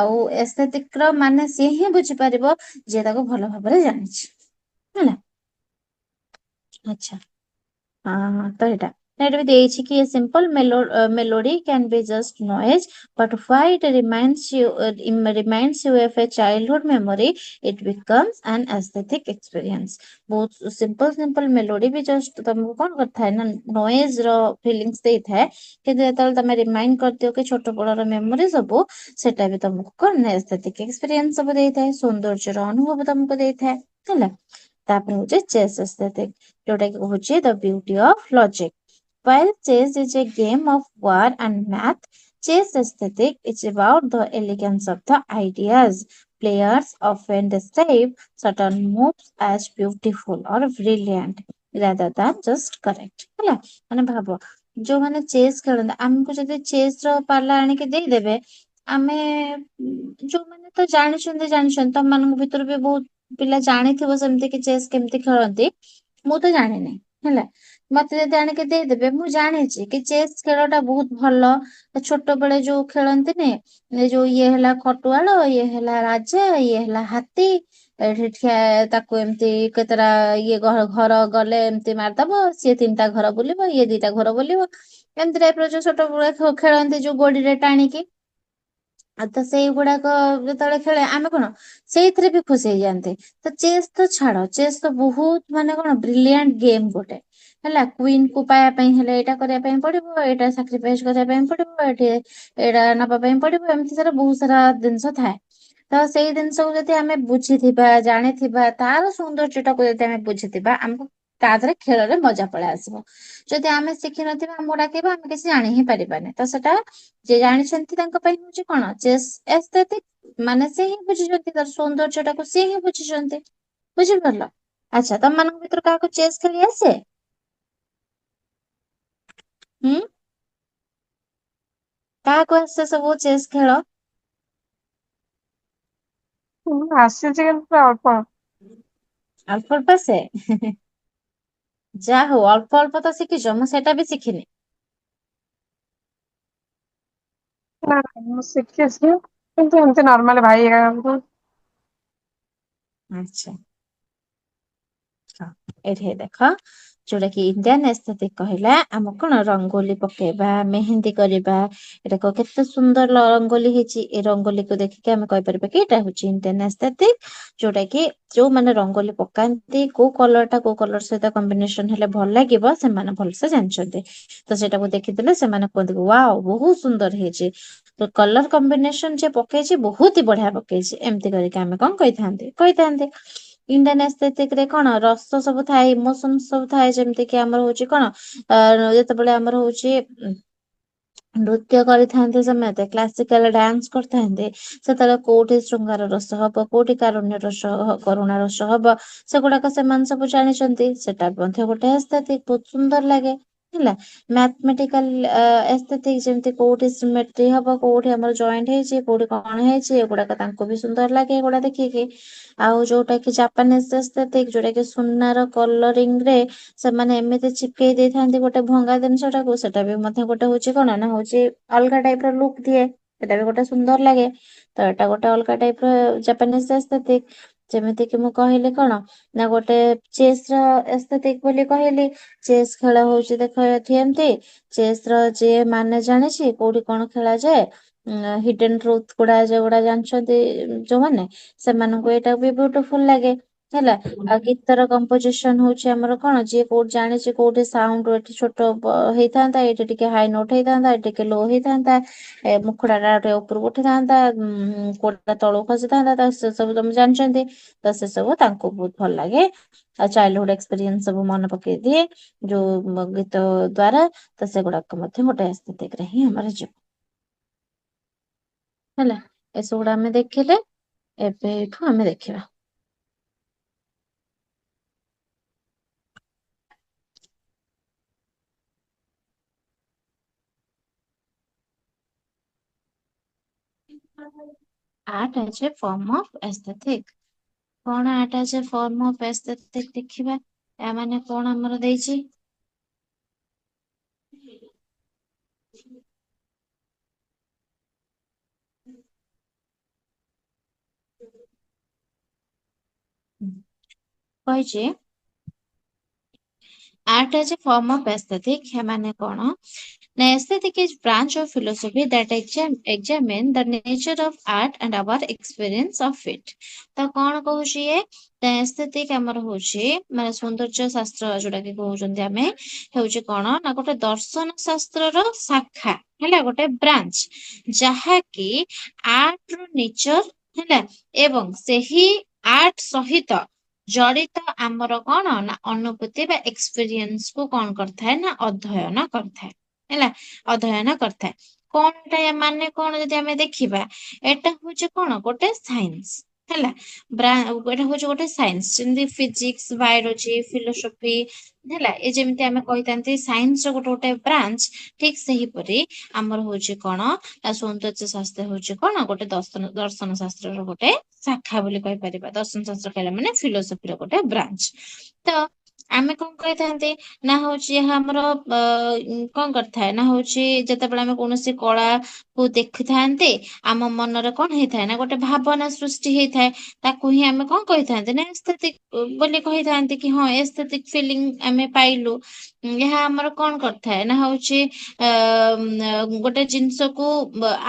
ଆଉ ଏସ୍ଥେଟିକ ର ମାନେ ସିଏ ହିଁ ବୁଝିପାରିବ ଯିଏ ତାକୁ ଭଲ ଭାବରେ ଜାଣିଛି, ହେଲା। ଆଚ୍ଛା, ତ ଏଇଟା ବି ଦେଇଛି କି simple melody can be just noise, but why it reminds you of a childhood memory, it becomes an aesthetic experience। ବହୁତ simple melody ବି just ତମକୁ କଣ କରିଥାଏ ନା noise ର feelings ଦେଇଥାଏ, କିନ୍ତୁ ଯେତେବେଳେ ତମେ ରିମାଇଣ୍ଡ କରିଦିଅ କି ଛୋଟ ବେଳର memory ସବୁ, ସେଟା ବି ତମକୁ କଣ ନା aesthetic experience ସବୁ ଦେଇଥାଏ, ସୌନ୍ଦର୍ଯ୍ୟର ଅନୁଭବ ତମକୁ ଦେଇଥାଏ, ହେଲା। ତାପରେ ହଉଛି chess aesthetic, ଯୋଉଟା କି ହଉଛି the beauty of logic। While chess is a game of war and math, chess aesthetic is about the elegance of the ideas। Players often describe certain moves as beautiful or brilliant rather than just correct, ହେଲା। ମାନେ ଭାବ ଯୋଉମାନେ chess ଖେଳନ୍ତି, ଆମକୁ ଯଦି chess ର ପାଲା ଆଣିକି ଦେଇଦେବେ, ଆମେ ଯୋଉମାନେ ତ ଜାଣିଛନ୍ତି ତମମାନଙ୍କ ଭିତରୁ ବି ବହୁତ ପିଲା ଜାଣିଥିବ ସେମିତି କି ଚେସ୍ କେମିତି ଖେଳନ୍ତି, ମୁଁ ତ ଜାଣିନି, ହେଲା। ମତେ ଯଦି ଆଣିକି ଦେଇଦେବେ, ମୁଁ ଜାଣିଛି କି ଚେସ୍ ଖେଳ ଟା ବହୁତ ଭଲ। ଛୋଟ ବେଳେ ଯୋଉ ଖେଳନ୍ତିନି, ଯୋଉ ଇଏ ହେଲା ଖଟୁଆଳ, ଇଏ ହେଲା ରାଜା, ଇଏ ହେଲା ହାତୀ, ଏଠି ଠିଆ ତାକୁ ଏମିତି କେତେଟା ଇଏ ଘର ଗଲେ ଏମିତି ମାରିଦବ, ସିଏ 3ଟା ଘର ବୁଲିବ, ଇଏ 2ଟା ଘର ବୁଲିବ, ଏମିତି ଟାଇପର ଯୋଉ ଛୋଟ ବେଳେ ଖେଳନ୍ତି ଯୋଉ ଗୋଡିରେ ଟାଣିକି। ଆଉ ତ ସେଇଗୁଡାକ ଯେତେବେଳେ ଖେଳେ ଆମେ କଣ ସେଇଥିରେ ବି ଖୁସି ହେଇଯାଆନ୍ତି। ତ ଚେସ୍ ତ ଛାଡ, ଚେସ୍ ତ ବହୁତ ମାନେ କଣ ବ୍ରିଲିଆଣ୍ଟ ଗେମ୍ ଗୋଟେ ହେଲା। କୁଇନ କୁ ପାଇବା ପାଇଁ ହେଲେ ଏଇଟା କରିବା ପାଇଁ ପଡିବ, ଏଇଟା ସାକ୍ରିଫାଇସ କରିବା ପାଇଁ ପଡିବ, ଏଠି ଏଇଟା ନବା ପାଇଁ ପଡିବ, ଏମିତି ସାରା ବହୁତ ସାରା ଜିନିଷ ଥାଏ। ତ ସେଇ ଜିନିଷକୁ ଯଦି ଆମେ ବୁଝିଥିବା, ଜାଣିଥିବା, ତାର ସୌନ୍ଦର୍ଯ୍ୟ ଟାକୁ ଯଦି ଆମେ ବୁଝିଥିବା, ଆମକୁ ତା ଦେହରେ ଖେଳରେ ମଜା ପଳେଇ ଆସିବ। ଯଦି ଆମେ ଶିଖିନଥିବା ଆମକୁ ଡାକିବା ଆମେ କିଛି ଜାଣି ହିଁ ପାରିବାନି। ତ ସେଟା ଯିଏ ଜାଣିଛନ୍ତି ତାଙ୍କ ପାଇଁ ହଉଛି କଣ ଚେସ୍ ଏସ୍ଥେଟିକ୍, ମାନେ ସେ ହିଁ ବୁଝିଛନ୍ତି ତାର ସୌନ୍ଦର୍ଯ୍ୟ ଟାକୁ, ସିଏ ହିଁ ବୁଝିଛନ୍ତି। ବୁଝିପାରିଲ? ଆଚ୍ଛା, ତମମାନଙ୍କ ଭିତରୁ କାହାକୁ ଚେସ୍ ଖେଳି ଆସେ? ହୁଁ, କାହାକୁ ଆସେ ସବୁ ଚେସ୍ ଖେଳ? ଆସିଛି କିନ୍ତୁ ଅଳ୍ପ। ଅଳ୍ପ ଅଳ୍ପ ଆସେ? ଯାହା ହଉ, ଅଳ୍ପ ଅଳ୍ପ ତ ଶିଖିଛ, ମୁଁ ସେଟା ବି ଶିଖିନି। ନା ମୁଁ ଶିଖିଛି କିନ୍ତୁ ଏମିତି ନର୍ମାଲ ଭାଇ ହେରିକାଙ୍କୁ। ଆଚ୍ଛା, ହଁ, ଏଇଠି ଦେଖ, ଯୋଉଟା କି ଇଣ୍ଡିଆନ ଏସ୍ଥେଟିକ୍ କହିଲା ଆମକୁ କଣ ରଙ୍ଗୋଲି ପକେଇବା, ମେହେନ୍ଦୀ କରିବା। ଏଟା କେତେ ସୁନ୍ଦର ରଙ୍ଗୋଲି ହେଇଛି, ଏ ରଙ୍ଗୋଲିକୁ ଦେଖିକି ଆମେ କହିପାରିବା କି ଏଇଟା ହଉଛି ଇଣ୍ଡିଆନ ଏସ୍ଥେଟିକ୍। ଯୋଉଟା କି ଯୋଉମାନେ ରଙ୍ଗୋଲି ପକାନ୍ତି, କୋଉ କଲର ଟା କୋଉ କଲର ସହିତ କମ୍ବିନେସନ ହେଲେ ଭଲ ଲାଗିବ ସେମାନେ ଭଲସେ ଜାଣିଛନ୍ତି। ତ ସେଇଟାକୁ ଦେଖିଦେଲେ ସେମାନେ କୁହନ୍ତି ୱାଓ ବହୁତ ସୁନ୍ଦର ହେଇଛି। ତ କଲର କମ୍ବିନେସନ ଯିଏ ପକେଇଛି ବହୁତ ହି ବଢିଆ ପକେଇଛି, ଏମିତି କରିକି ଆମେ କଣ କହିଥାନ୍ତି। ଇଣ୍ଡିଆନ ଏସ୍ଥେଟିକ୍ ରେ କଣ ରସ ସବୁ ଥାଏ, ଇମୋସନ ସବୁ ଥାଏ, ଯେମିତି କି ଆମର ହଉଛି କଣ ଯେତେବେଳେ ଆମର ହଉଛି ନୃତ୍ୟ କରିଥାନ୍ତି ସମତେ, କ୍ଲାସିକାଲ ଡ୍ୟାନ୍ସ କରିଥାନ୍ତି, ସେତେବେଳେ କୋଉଠି ଶୃଙ୍ଗାର ରସ ହବ, କୋଉଠି କାରୁଣ୍ୟ ରସ, କରୁଣା ରସ ହବ, ସେଗୁଡାକ ସେମାନେ ସବୁ ଜାଣିଛନ୍ତି। ସେଟା ମଧ୍ୟ ଗୋଟେ ଏସ୍ଥେଟିକ୍, ବହୁତ ସୁନ୍ଦର ଲାଗେ ହେଲା। ମ୍ୟାଥମେଟିକାଲ ଏସ୍ଥେଟିକ୍, ଯେମିତି କୋଉଠି ସିମେଟ୍ରି ହବ, କୋଉଠି ଆମର ଜଏଣ୍ଟ ହେଇଛି, କୋଉଠି କଣ ହେଇଛି, ଏଗୁଡାକ ତାଙ୍କୁ ବି ସୁନ୍ଦର ଲାଗେ ଏଗୁଡା ଦେଖିକି। ଆଉ ଯୋଉଟା କି ଜାପାନିଜ ଏସ୍ଥେଟିକ୍, ଯୋଉଟା କି ସୁନାର କଲରିଂ ରେ ସେମାନେ ଏମିତି ଚିପକେଇ ଦେଇଥାନ୍ତି ଗୋଟେ ଭଙ୍ଗା ଜିନିଷଟାକୁ, ସେଟା ବି ମଧ୍ୟ ଗୋଟେ ହଉଛି କଣ ନା ହଉଛି ଅଲଗା ଟାଇପ ର ଲୁକ୍ ଦିଏ, ସେଟା ବି ଗୋଟେ ସୁନ୍ଦର ଲାଗେ। ତ ଏଇଟା ଗୋଟେ ଅଲଗା ଟାଇପ ର ଜାପାନିଜ ଏସ୍ଥେଟିକ୍। ଯେମିତି କି ମୁଁ କହିଲି କଣ ନା ଗୋଟେ ଚେସ୍ ର ଏସ୍ଥେଟିକ୍ ବୋଲି କହିଲି। ଚେସ୍ ଖେଳ ହଉଛି ଦେଖ ଏଠି ଏମତି, ଚେସ୍ ର ଯିଏ ମାନେ ଜାଣିଛି କୋଉଠି କଣ ଖେଳାଯାଏ, ହିଡେନ ଟ୍ରୁଥ ଗୁଡା ଯୋଉଗୁଡା ଜାଣିଛନ୍ତି ଯୋଉମାନେ, ସେମାନଙ୍କୁ ଏଇଟା ବି ବ୍ୟୁଟିଫୁଲ ଲାଗେ ହେଲା। ଆଉ ଗୀତର କମ୍ପୋଜିସନ ହଉଛି ଆମର କଣ, ଯିଏ କୋଉଠି ଜାଣିଛି କୋଉଠି ସାଉଣ୍ଡ ଏଠି ଛୋଟ ହେଇଥାନ୍ତା, ଏଇଠି ଟିକେ ହାଇ ନୋଟ ହେଇଥାନ୍ତା, ଏଠି ଟିକେ ଲୋ ହେଇଥାନ୍ତା, ମୁଖଡା ଟା ଟିକେ ଉପରକୁ ଉଠିଥାନ୍ତା, କୋଉଟା ତଳକୁ ଖସିଥାନ୍ତା, ତ ସେ ସବୁ ତମେ ଜାଣିଛନ୍ତି। ତ ସେ ସବୁ ତାଙ୍କୁ ବହୁତ ଭଲ ଲାଗେ। ଆଉ ଚାଇଲ୍ଡହୁଡ ଏକ୍ସପିରିଏନ୍ସ ସବୁ ମନେ ପକେଇ ଦିଏ ଯୋଉ ଗୀତ ଦ୍ଵାରା। ତ ସେଗୁଡାକ ମଧ୍ୟ ଗୋଟେ ଏସ୍ଥେଟିକ୍ ରେ ହିଁ ଆମର ଯିବ ହେଲା। ଏସବୁଗୁଡା ଆମେ ଦେଖିଲେ, ଏବେ ଏଇଠୁ ଆମେ ଦେଖିବା Art as a form of aesthetic। କଣ art as a form of aesthetic ଦେଖିବା। ୟା ମାନେ କଣ ଆମର ଦେଇଛି? କହିଛି art as a form of aesthetic, ମାନେ କଣ ନା aesthetic is branch of philosophy that examine the nature of art and our experience of it। ତ କଣ କହୁଛି ଇଏ, aesthetic ଆମର ହଉଛି ମାନେ ସୌନ୍ଦର୍ଯ୍ୟ ଶାସ୍ତ୍ର ଯୋଉଟା କି କହୁଛନ୍ତି ଆମେ, ହେଉଛି କଣ ନା ଗୋଟେ ଦର୍ଶନ ଶାସ୍ତ୍ରର ଶାଖା ହେଲା, ଗୋଟେ ବ୍ରାଞ୍ଚ, ଯାହାକି ଆର୍ଟ ର ନେଚର ହେଲା, ଏବଂ ସେହି ଆର୍ଟ ସହିତ ଜଡିତ ଆମର କଣ ନା ଅନୁଭୂତି ବା ଏକ୍ସପିରିଏନ୍ସ କୁ କଣ କରିଥାଏ ନା ଅଧ୍ୟୟନ କରିଥାଏ ହେଲା, ଅଧ୍ୟୟନ କରିଥାଏ। କଣଟା ମାନେ କଣ ଯଦି ଆମେ ଦେଖିବା, ଏଟା ହଉଛି କଣ ଗୋଟେ ସାଇନ୍ସ ହେଲା। ଏଟା ହଉଛି ଗୋଟେ ସାଇନ୍ସ, ଯେମିତି ଫିଜିକ୍ସ, ବାୟୋଲୋଜି, ଫିଲୋସଫି ହେଲା, ଏ ଯେମିତି ଆମେ କହିଥାନ୍ତି ସାଇନ୍ସ ର ଗୋଟେ ଗୋଟେ ବ୍ରାଞ୍ଚ, ଠିକ ସେହିପରି ଆମର ହଉଛି କଣ ନା ସୌନ୍ଦର୍ଯ୍ୟ ଶାସ୍ତ୍ର ହଉଛି କଣ ଗୋଟେ ଦର୍ଶନ ଶାସ୍ତ୍ରର ଗୋଟେ ଶାଖା ବୋଲି କହିପାରିବା। ଦର୍ଶନ ଶାସ୍ତ୍ର କହିଲା ମାନେ ଫିଲୋସଫିର ଗୋଟେ ବ୍ରାଞ୍ଚ। ତ ଆମେ କଣ କହିଥାନ୍ତି ନା ହଉଛି ଏହା ଆମର କଣ କରିଥାଏ ନା ହଉଛି ଯେତେବେଳେ ଆମେ କୌଣସି କଳା କୁ ଦେଖିଥାନ୍ତି ଆମ ମନରେ କଣ ହେଇଥାଏ ନା ଗୋଟେ ଭାବନା ସୃଷ୍ଟି ହେଇଥାଏ। ତାକୁ ହିଁ ଆମେ କଣ କହିଥାନ୍ତି ନା ଏସ୍ଥେଟିକ ବୋଲି କହିଥାନ୍ତି କି ହଁ ଏସ୍ଥେଟିକ ଫିଲିଂ ଆମେ ପାଇଲୁ। ଏହା ଆମର କଣ କରିଥାଏ ନା ହଉଛି ଗୋଟେ ଜିନିଷକୁ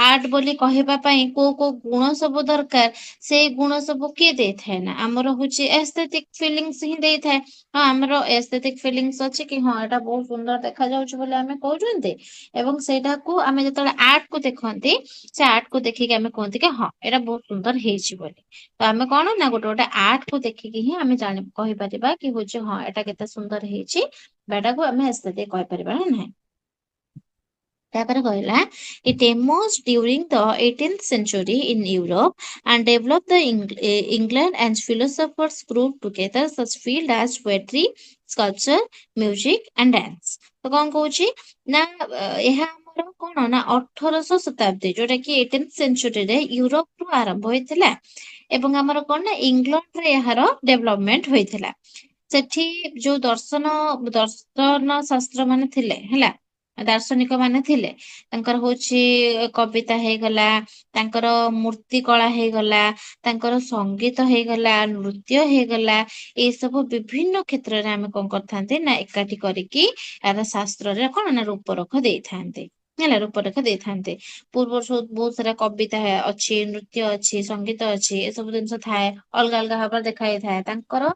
ଆର୍ଟ ବୋଲି କହିବା ପାଇଁ କୋଉ କୋଉ ଗୁଣ ସବୁ ଦରକାର ସେଇ ଗୁଣ ସବୁ କିଏ ଦେଇଥାଏ ନା ଆମର ହଉଛି ଏସ୍ଥେଟିକ ଫିଲିଂସ ହିଁ ଦେଇଥାଏ। ହଁ ଆମର ଏସ୍ଥେଟିକ ଫିଲିଂସ ଅଛି କି ହଁ ଏଇଟା ବହୁତ ସୁନ୍ଦର ଦେଖାଯାଉଛି ବୋଲି ଆମେ କହୁଛନ୍ତି। ଏବଂ ସେଇଟାକୁ ଆମେ ଯେତେବେଳେ ଆର୍ଟ କୁ ଦେଖନ୍ତି ସେ ଆର୍ଟ କୁ ଦେଖିକି ଆମେ କୁହନ୍ତି କି ହଁ ଏଇଟା ବହୁତ ସୁନ୍ଦର ହେଇଛି ବୋଲି। ତ ଆମେ କଣ ନା ଗୋଟେ ଗୋଟେ ଆର୍ଟ କୁ ଦେଖିକି ହିଁ ଆମେ କହିପାରିବା କି ହଉଛି ହଁ ଏଇଟା କେତେ ସୁନ୍ଦର ହେଇଛି। ବେଟାକୁ ଆମେ ଏସ୍ଥେଟିକ କହିପାରିବା ନା ନାହିଁ। ତାପରେ କହିଲା it emerged during the 18th century in Europe and developed the England and philosophers grouped together such field as poetry, sculpture, music and dance। ତ କଣ କହୁଛି ନା ଏହା ଆମର କଣ ନା 18ଶ ଶତାବ୍ଦୀ ଯୋଉଟା କି 18th ସେଞ୍ଚୁରୀରେ ୟୁରୋପରୁ ଆରମ୍ଭ ହେଇଥିଲା ଏବଂ ଆମର କଣ ନା ଇଂଲଣ୍ଡରେ ଏହାର ଡେଭଲପମେଣ୍ଟ ହୋଇଥିଲା। ସେଠି ଯୋଉ ଦର୍ଶନ ଶାସ୍ତ୍ର ମାନେ ଥିଲେ ହେଲା ଦାର୍ଶନିକ ମାନେ ଥିଲେ ତାଙ୍କର ହଉଛି କବିତା ହେଇଗଲା ତାଙ୍କର ମୂର୍ତ୍ତି କଳା ହେଇଗଲା ତାଙ୍କର ସଙ୍ଗୀତ ହେଇଗଲା ନୃତ୍ୟ ହେଇଗଲା ଏଇ ସବୁ ବିଭିନ୍ନ କ୍ଷେତ୍ରରେ ଆମେ କଣ କରିଥାନ୍ତି ନା ଏକାଠି କରିକି ଆର ଶାସ୍ତ୍ରରେ କଣ ନା ରୂପରେଖ ଦେଇଥାନ୍ତି ହେଲା ରୂପରେଖ ଦେଇଥାନ୍ତି। ପୂର୍ବରୁ ସବୁ ବହୁତ ସାରା କବିତା ଅଛି ନୃତ୍ୟ ଅଛି ସଙ୍ଗୀତ ଅଛି ଏସବୁ ଜିନିଷ ଥାଏ। ଅଲଗା ଅଲଗା ଭାବରେ ଦେଖା ଯାଇଥାଏ ତାଙ୍କର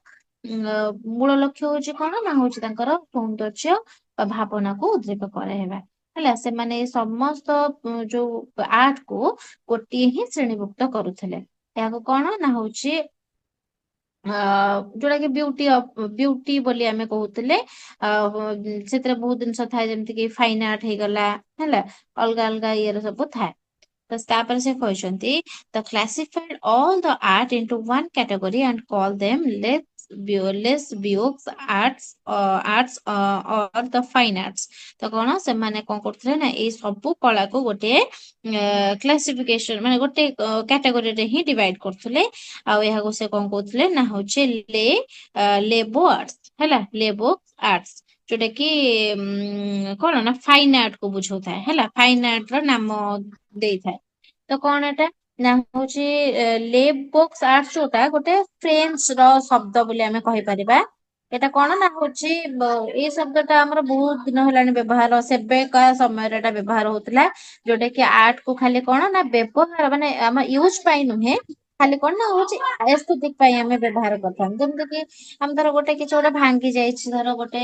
ମୂଳ ଲକ୍ଷ୍ୟ ହଉଛି କଣ ନା ହଉଛି ତାଙ୍କର ସୌନ୍ଦର୍ଯ୍ୟ ବା ଭାବନାକୁ ଉଦ୍ରେକ କରାଇବା। ହେଲା ସେମାନେ ସମସ୍ତ ଯୋଉ ଆର୍ଟ କୁ ଗୋଟିଏ ହିଁ ଶ୍ରେଣୀଭୁକ୍ତ କରୁଥିଲେ ଏହାକୁ କଣ ନା ହଉଛି ଯୋଉଟା କି ବିଉଟି ବୋଲି ଆମେ କହୁଥିଲେ। ସେଥିରେ ବହୁତ ଜିନିଷ ଥାଏ ଯେମିତି କି ଫାଇନ ଆର୍ଟ ହେଇଗଲା ହେଲା ଅଲଗା ଅଲଗା ଇଏର ସବୁ ଥାଏ। ତ ତାପରେ ସେ କହିଛନ୍ତି the classified all the art into one category and call them less views or the fine arts। ତ କଣ ସେମାନେ କଣ କରୁଥିଲେ ନା ଏଇ ସବୁ କଳାକୁ ଗୋଟେ କ୍ଲାସିଫିକେସନ ମାନେ ଗୋଟେ କ୍ୟାଟାଗୋରୀରେ ହିଁ ଡିଭାଇଡ କରୁଥିଲେ। ଆଉ ଏହାକୁ ସେ କଣ କହୁଥିଲେ ନା ହଉଛି ଲେବୋ ଆର୍ଟସ ହେଲା ଲେବୋ ଆର୍ଟସ ଯୋଉଟା କି କଣ ନା ଫାଇନ ଆର୍ଟ କୁ ବୁଝଉଥାଏ ହେଲା ଫାଇନ ଆର୍ଟ ର ନାମ ଦେଇଥାଏ। ତ କଣ ଏଟା ନା ହଉଛି ଲେବୋକ୍ସ ଆର୍ଟ ଯୋଉଟା ଗୋଟେ ଫ୍ରେଞ୍ଚ ର ଶବ୍ଦ ବୋଲି ଆମେ କହିପାରିବା। ଏଇଟା କଣ ନା ହଉଛି ଏଇ ଶବ୍ଦ ଟା ଆମର ବହୁତ ଦିନ ହେଲାଣି ବ୍ୟବହାର ସେବେକା ସମୟରେ ଏଟା ବ୍ୟବହାର ହଉଥିଲା। ଯୋଉଟା କି ଆର୍ଟ କୁ ଖାଲି କଣ ନା ବ୍ୟବହାର ମାନେ ଆମ ୟୁଜ ପାଇଁ ନୁହେଁ ଖାଲି କଣ ନା ହଉଛି ଏସ୍ଥେଟିକ ପାଇଁ ଆମେ ବ୍ୟବହାର କରିଥାନ୍ତି ଯେମିତି କିି ଆମେ ଧର ଗୋଟେ କିଛି ଗୋଟେ ଭାଙ୍ଗି ଯାଇଛି ଧର ଗୋଟେ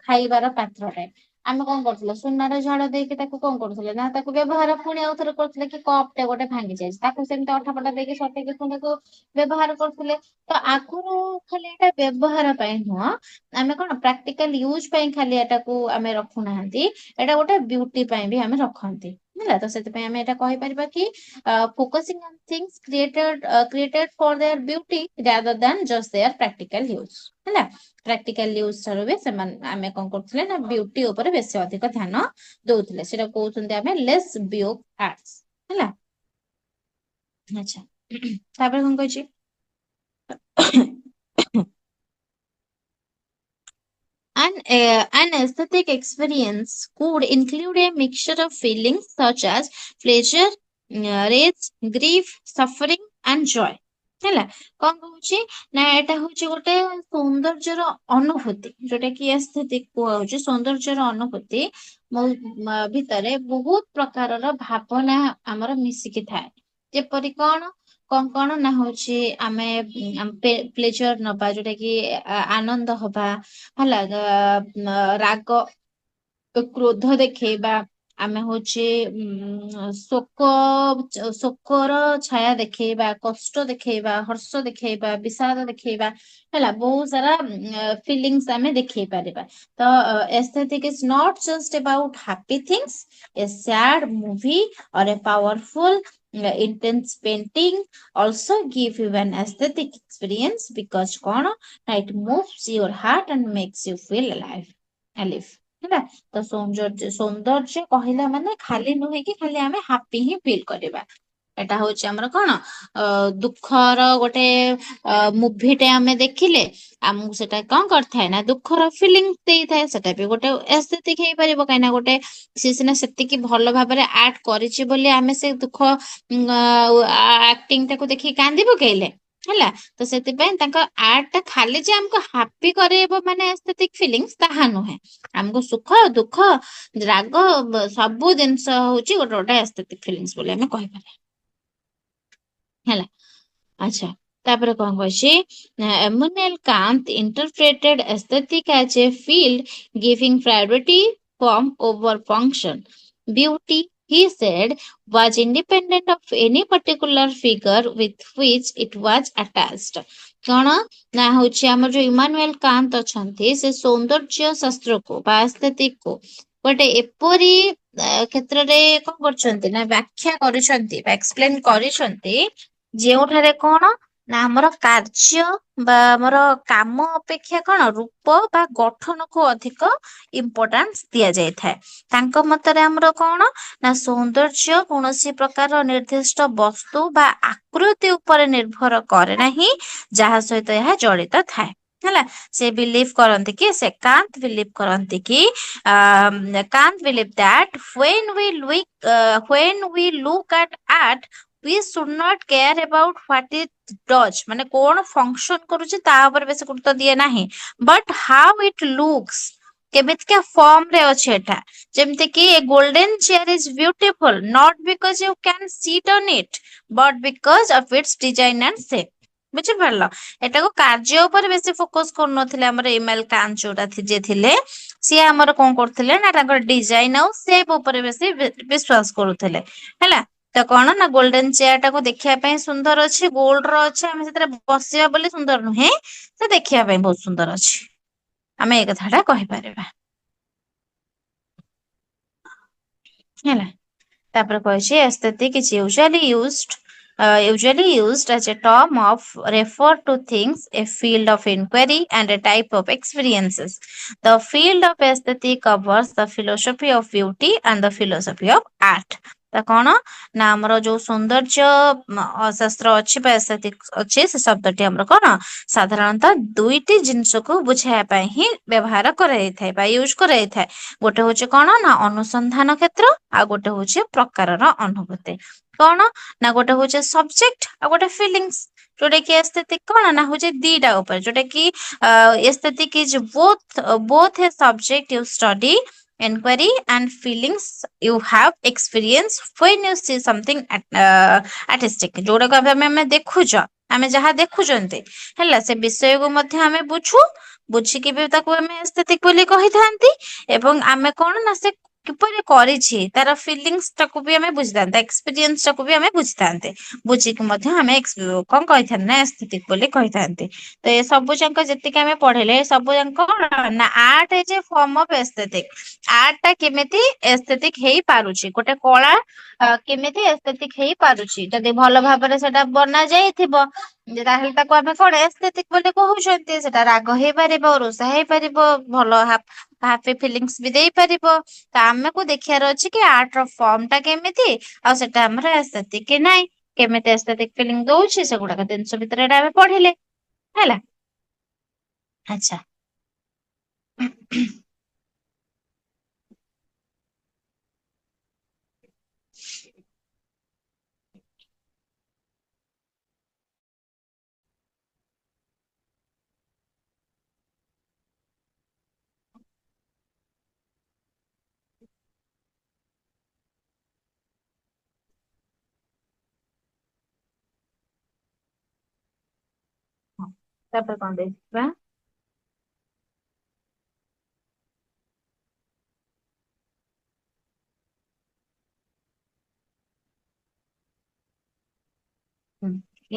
ଖାଇବାର ପାତ୍ରଟେ ଆମେ କଣ କରୁଥିଲେ ସୁନାର ଝାଡ ଦେଇକି ତାକୁ କଣ କରୁଥିଲେ ନା ତାକୁ ବ୍ୟବହାର ପୁଣି ଆଉ ଥରେ କରୁଥିଲେ କି କପ୍ ଟେ ଗୋଟେ ଭାଙ୍ଗି ଯାଇଛି ତାକୁ ସେମିତି ଅଠା ପଟା ଦେଇକି ସଟେଇକି ପୁଣି ତାକୁ ବ୍ୟବହାର କରୁଥିଲେ। ତ ଆଗରୁ ଖାଲି ଏଟା ବ୍ୟବହାର ପାଇଁ ନୁହଁ ଆମେ କଣ ପ୍ରାକ୍ଟିକାଲ ୟୁଜ ପାଇଁ ଖାଲି ଏଟାକୁ ଆମେ ରଖୁନାହାନ୍ତି ଏଇଟା ଗୋଟେ ବିୟୁଟି ପାଇଁ ବି ଆମେ ରଖନ୍ତି ହେଲା ତ ସେଥିପାଇଁ ଆମେ ଏଇଟା କହିପାରିବା କି focusing on things created for their beauty rather than just their practical use ହେଲା। ପ୍ରାକ୍ଟିକାଲ ୟୁଜ ଠାରୁ ବି ସେମାନେ ଆମେ କଣ କରୁଥିଲେ ନା ବିୟୁଟି ଉପରେ ବେଶୀ ଅଧିକ ଧ୍ୟାନ ଦଉଥିଲେ ସେଇଟା କହୁଛନ୍ତି ଆମେ ଲେସ୍ ବିୟୁ ଆର୍ଟସ ହେଲା। ଆଚ୍ଛା ତାପରେ କଣ କହିଛି an aesthetic experience could include a mixture of feelings such as pleasure, rage, grief, suffering, and joy। ହେଲା କଣ କହୁଛି ନା ଏଟା ହଉଛି ଗୋଟେ ସୌନ୍ଦର୍ଯ୍ୟର ଅନୁଭୂତି ଯୋଉଟା କି ଏସ୍ଥେଟିକ କୁହାହଉଛି ସୌନ୍ଦର୍ଯ୍ୟର ଅନୁଭୂତି ଭିତରେ ବହୁତ ପ୍ରକାରର ଭାବନା ଆମର ମିଶିକି ଥାଏ। ଯେପରି କଣ କଣ କଣ ନା ହଉଛି ଆମେ ପ୍ଲେଜର ନବା ଯୋଉଟା କି ଆନନ୍ଦ ହବା ହେଲା ରାଗ କ୍ରୋଧ ଦେଖେଇବା ଆମେ ହଉଛି ଶୋକର ଛାୟା ଦେଖେଇବା କଷ୍ଟ ଦେଖେଇବା ହର୍ଷ ଦେଖେଇବା ବିଷାଦ ଦେଖେଇବା ହେଲା ବହୁତ ସାରା ଫିଲିଙ୍ଗସ ଆମେ ଦେଖେଇ ପାରିବା। ତ aesthetic is not just about happy things, a sad movie or a powerful intense painting also give you an aesthetic experience because କଣ it moves your heart and makes you feel alive ହେଲା। ତ ସୌନ୍ଦର୍ଯ୍ୟ କହିଲା ମାନେ ଖାଲି ନୁହେଁ କି ଖାଲି ଆମେ ହାପି ହିଁ ଫିଲ୍ କରିବା ଏଟା ହଉଛି ଆମର କଣ ଦୁଃଖର ଗୋଟେ ମୁଭିଟେ ଆମେ ଦେଖିଲେ ଆମକୁ ସେଟା କଣ କରିଥାଏ ନା ଦୁଃଖର ଫିଲିଂ ଦେଇଥାଏ। ସେଟା ବି ଗୋଟେ ଏସ୍ଥେଟିକ ହେଇପାରିବ, କାହିଁକିନା ଗୋଟେ ସିଏ ସିନା ସେତିକି ଭଲ ଭାବରେ ଆକ୍ଟ କରିଛି ବୋଲି ଆମେ ସେ ଦୁଃଖ ଆକ୍ଟିଂ ଟାକୁ ଦେଖିକି କାନ୍ଦି ପକେଇଲେ ହେଲା। ତ ସେଥିପାଇଁ ତାଙ୍କ ଆର୍ଟ ଟା ଖାଲି ଯେ ଆମକୁ ହାପି କରେଇବ ମାନେ ଏସ୍ଥେଟିକ ଫିଲିଂସ ତାହା ନୁହେଁ। ଆମକୁ ସୁଖ ଦୁଃଖ ରାଗ ସବୁ ଜିନିଷ ହଉଛି ଗୋଟେ ଗୋଟେ ଏସ୍ଥେଟିକ ଫିଲିଂସ ବୋଲି ଆମେ କହିପାରିବା ହେଲା। ଆଚ୍ଛା, ତାପରେ କଣ କହିଛି Immanuel Kant interpreted aesthetic as a field giving priority form over function. Beauty, he said, was independent of any particular figure with which it was attached. କଣ ନା ହଉଛି ଆମର ଯୋଉ ଇମାନୁଏଲ କାନ୍ତ ଅଛନ୍ତି ସେ ସୌନ୍ଦର୍ଯ୍ୟ ଶାସ୍ତ୍ରକୁ ବା aesthetic କୁ ଗୋଟେ ଏପରି କ୍ଷେତ୍ରରେ କଣ କରୁଛନ୍ତି ନା ବ୍ୟାଖ୍ୟା କରିଛନ୍ତି ବା ଏକ୍ସପ୍ଲେନ କରିଛନ୍ତି ଯେଉଁଠାରେ କଣ ନା ଆମର କାର୍ଯ୍ୟ ବା ଆମର କାମ ଅପେକ୍ଷା କଣ ରୂପ ବା ଗଠନକୁ ଅଧିକ ଇମ୍ପୋର୍ଟାନ୍ସ ଦିଆଯାଇଥାଏ। ତାଙ୍କ ମତରେ ଆମର କଣ ନା ସୌନ୍ଦର୍ଯ୍ୟ କୌଣସି ପ୍ରକାର ନିର୍ଦ୍ଦିଷ୍ଟ ବସ୍ତୁ ବା ଆକୃତି ଉପରେ ନିର୍ଭର କରେ ନାହିଁ ଯାହା ସହିତ ଏହା ଜଡିତ ଥାଏ ହେଲା। ସେ ବିଲିଭ କରନ୍ତି କି ସେ କାନ୍ତ ବିଲିଭ କରନ୍ତି କି Kant believe that when we look at art we should not care about what it does, ମାନେ କଣ ଫଙ୍କସନ କରୁଛି ତା ଉପରେ ବେଶୀ ଗୁରୁତ୍ୱ ଦିଏ ନାହିଁ, but how it looks, କେମିତିକା ଫର୍ମ ରେ ଅଛି ଏଟା। ଯେମିତି କି a golden chair is beautiful not because you can sit on it but because of its design and shape। ବୁଝିପାରିଲ, ଏଟାକୁ କାର୍ଯ୍ୟ ଉପରେ ବେଶୀ ଫୋକସ କରୁନଥିଲେ ଆମର ଇମାଲ କାନ୍ତ ଯୋଉଟା ଯିଏ ଥିଲେ ସିଏ ଆମର କଣ କରୁଥିଲେ ନା ତାଙ୍କର ଡିଜାଇନ ଆଉ ସେପ ଉପରେ ବେଶୀ ବିଶ୍ୱାସ କରୁଥିଲେ ହେଲା। ତ କଣ ନା ଗୋଲ୍ଡେନ ଚେୟାର ଟାକୁ ଦେଖିବା ପାଇଁ ସୁନ୍ଦର ଅଛି, ଗୋଲ୍ଡ ର ଅଛି, ଆମେ ସେଥିରେ ବସିବା ବୋଲି ସୁନ୍ଦର ନୁହେଁ, ସେ ଦେଖିବା ପାଇଁ ବହୁତ ସୁନ୍ଦର ଅଛି। ଆମେ ଏଇ କଥାଟା କହିପାରିବା ହେଲା। ତାପରେ କହିଛି aesthetic is usually used as a term of refer to things, a field of inquiry and a type of experiences. The field of aesthetic covers the philosophy of beauty and the philosophy of art. ତ କଣ ନା ଆମର ଯୋଉ ସୌନ୍ଦର୍ଯ୍ୟ ଶାସ୍ତ୍ର ଅଛି ବା aesthetic ଅଛି ସେ ଶବ୍ଦଟି ଆମର କଣ ସାଧାରଣତଃ ଦୁଇଟି ଜିନିଷକୁ ବୁଝାଇବା ପାଇଁ ହିଁ ବ୍ୟବହାର କରାଯାଇଥାଏ ବା ୟୁଜ କରାଯାଇଥାଏ। ଗୋଟେ ହଉଛି କଣ ନା ଅନୁସନ୍ଧାନ କ୍ଷେତ୍ର ଆଉ ଗୋଟେ ହଉଛି ପ୍ରକାରର ଅନୁଭୂତି। କଣ ନା ଗୋଟେ ହଉଛି ସବଜେକ୍ଟ ଆଉ ଗୋଟେ ଫିଲିଙ୍ଗସ, ଯୋଉଟା କି aesthetic କଣ ନା ହଉଛି ଦିଟା ଉପରେ, ଯୋଉଟା କି aesthetic is both a subject you study, inquiry and feelings you have experience when you see something artistic। ଯୋଉଟାକୁ ଆମେ ଦେଖୁଛ, ଆମେ ଯାହା ଦେଖୁଛନ୍ତି ହେଲା ସେ ବିଷୟକୁ ମଧ୍ୟ ଆମେ ବୁଝିକି ବି ତାକୁ ଆମେ aesthetic ବୋଲି କହିଥାନ୍ତି। ଏବଂ ଆମେ କଣ ନା ସେ କିପରି କରିଛି ତାର ଫିଲିଙ୍ଗସ ଟାକୁ ବି ଆମେ ବୁଝିଥାନ୍ତେ, ଏକ୍ସପିରିଏନ୍ସ ଟାକୁ ବି ଆମେ ବୁଝିଥାନ୍ତେ, ବୁଝିକି ମଧ୍ୟ ଆମେ କଣ କହିଥାନ୍ତି ନା aesthetic ବୋଲି କହିଥାନ୍ତି। ତ ଏ ସବୁ ଯାକ ଯେତିକି ଆମେ ପଢେଇଲେ ଏ ସବୁ ଯାକ ନା art is a form of aesthetic। Art ଟା କେମିତି aesthetic ହେଇପାରୁଛି, ଗୋଟେ କଳା କେମିତି aesthetic ହେଇପାରୁଛି, ଯଦି ଭଲ ଭାବରେ ସେଟା ବନା ଯାଇଥିବ ତାହେଲେ ତାକୁ ଆମେ କଣ aesthetic ବୋଲି କହୁଛନ୍ତି। ସେଟା ରାଗ ହେଇପାରିବ, ରୋଷା ହେଇପାରିବ, ଭଲ ହାପି ଫିଲିଙ୍ଗସ ବି ଦେଇପାରିବ। ତ ଆମକୁ ଦେଖିବାର ଅଛି କି ଆର୍ଟ ର ଫର୍ମ ଟା କେମିତି ଆଉ ସେଟା ଆମର aesthetic କି ନାହିଁ, କେମିତି aesthetic ଫିଲିଙ୍ଗ ଦଉଛି, ସେଗୁଡାକ ଜିନିଷ ଭିତରେ ଏଟା ଆମେ ପଢିଲେ ହେଲା। ଆଚ୍ଛା ତାପରେ କଣ ଦେଖିବା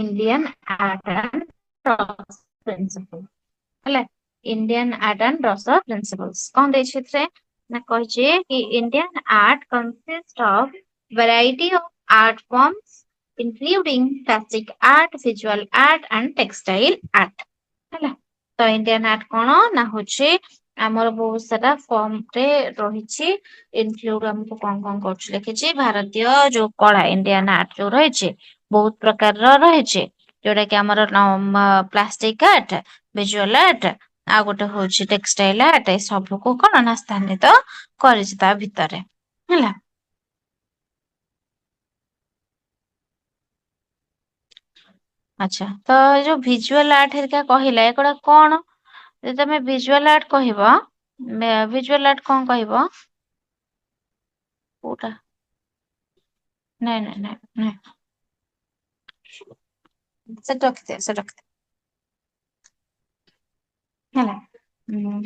ଇଣ୍ଡିଆନ ଆର୍ଟ ଆଣ୍ଡ ପ୍ରିନ୍ସିପଲ ହେଲା। ଇଣ୍ଡିଆନ ଆର୍ଟ ଆଣ୍ଡ ରସ ପ୍ରିନ୍ସିପଲ୍ସ କଣ ଦେଇଛି ଏଥିରେ ନା କହିଛି କି Indian art consist of variety of art forms including classic art, visual art and textile art ହେଲା। ତ ଇଣ୍ଡିଆନ ଆର୍ଟ କଣ ନା ହଉଛି ଆମର ବହୁତ ସାରା ଫର୍ମ ରେ ରହିଛି। ଇନକ୍ଲୁଡ ଆମକୁ କଣ କରୁଛି ଲେଖିଛି ଭାରତୀୟ ଯୋଉ କଳା ଇଣ୍ଡିଆନ ଆର୍ଟ ଯୋଉ ରହିଛି ବହୁତ ପ୍ରକାରର ରହିଛି। ଯୋଉଟା କି ଆମର ପ୍ଲାଷ୍ଟିକ ଆର୍ଟ, ଭିଜୁଆଲ ଆର୍ଟ, ଆଉ ଗୋଟେ ହଉଛି ଟେକ୍ସଟାଇଲ ଆର୍ଟ, ଏ ସବୁକୁ କଣ ନା ସ୍ଥାନିତ କରିଛି ତା ଭିତରେ ହେଲା। ଆଚ୍ଛା, ତ ଏ ଯୋଉ ଭିଜୁଆଲ ଆର୍ଟ ହେରିକା କହିଲା ଏଗୁଡା କଣ? ଯଦି ତମେ ଭିଜୁଆଲ ଆର୍ଟ କହିବ, ଭିଜୁଆଲ ଆର୍ଟ କଣ କହିବ? କୋଉଟା? ନାଇଁ ନାଇଁ ନାଇଁ ନାଇଁ। ସେଟା ରଖିଦିଅ, ସେଟା ରଖିଦିଅ। ହେଲା।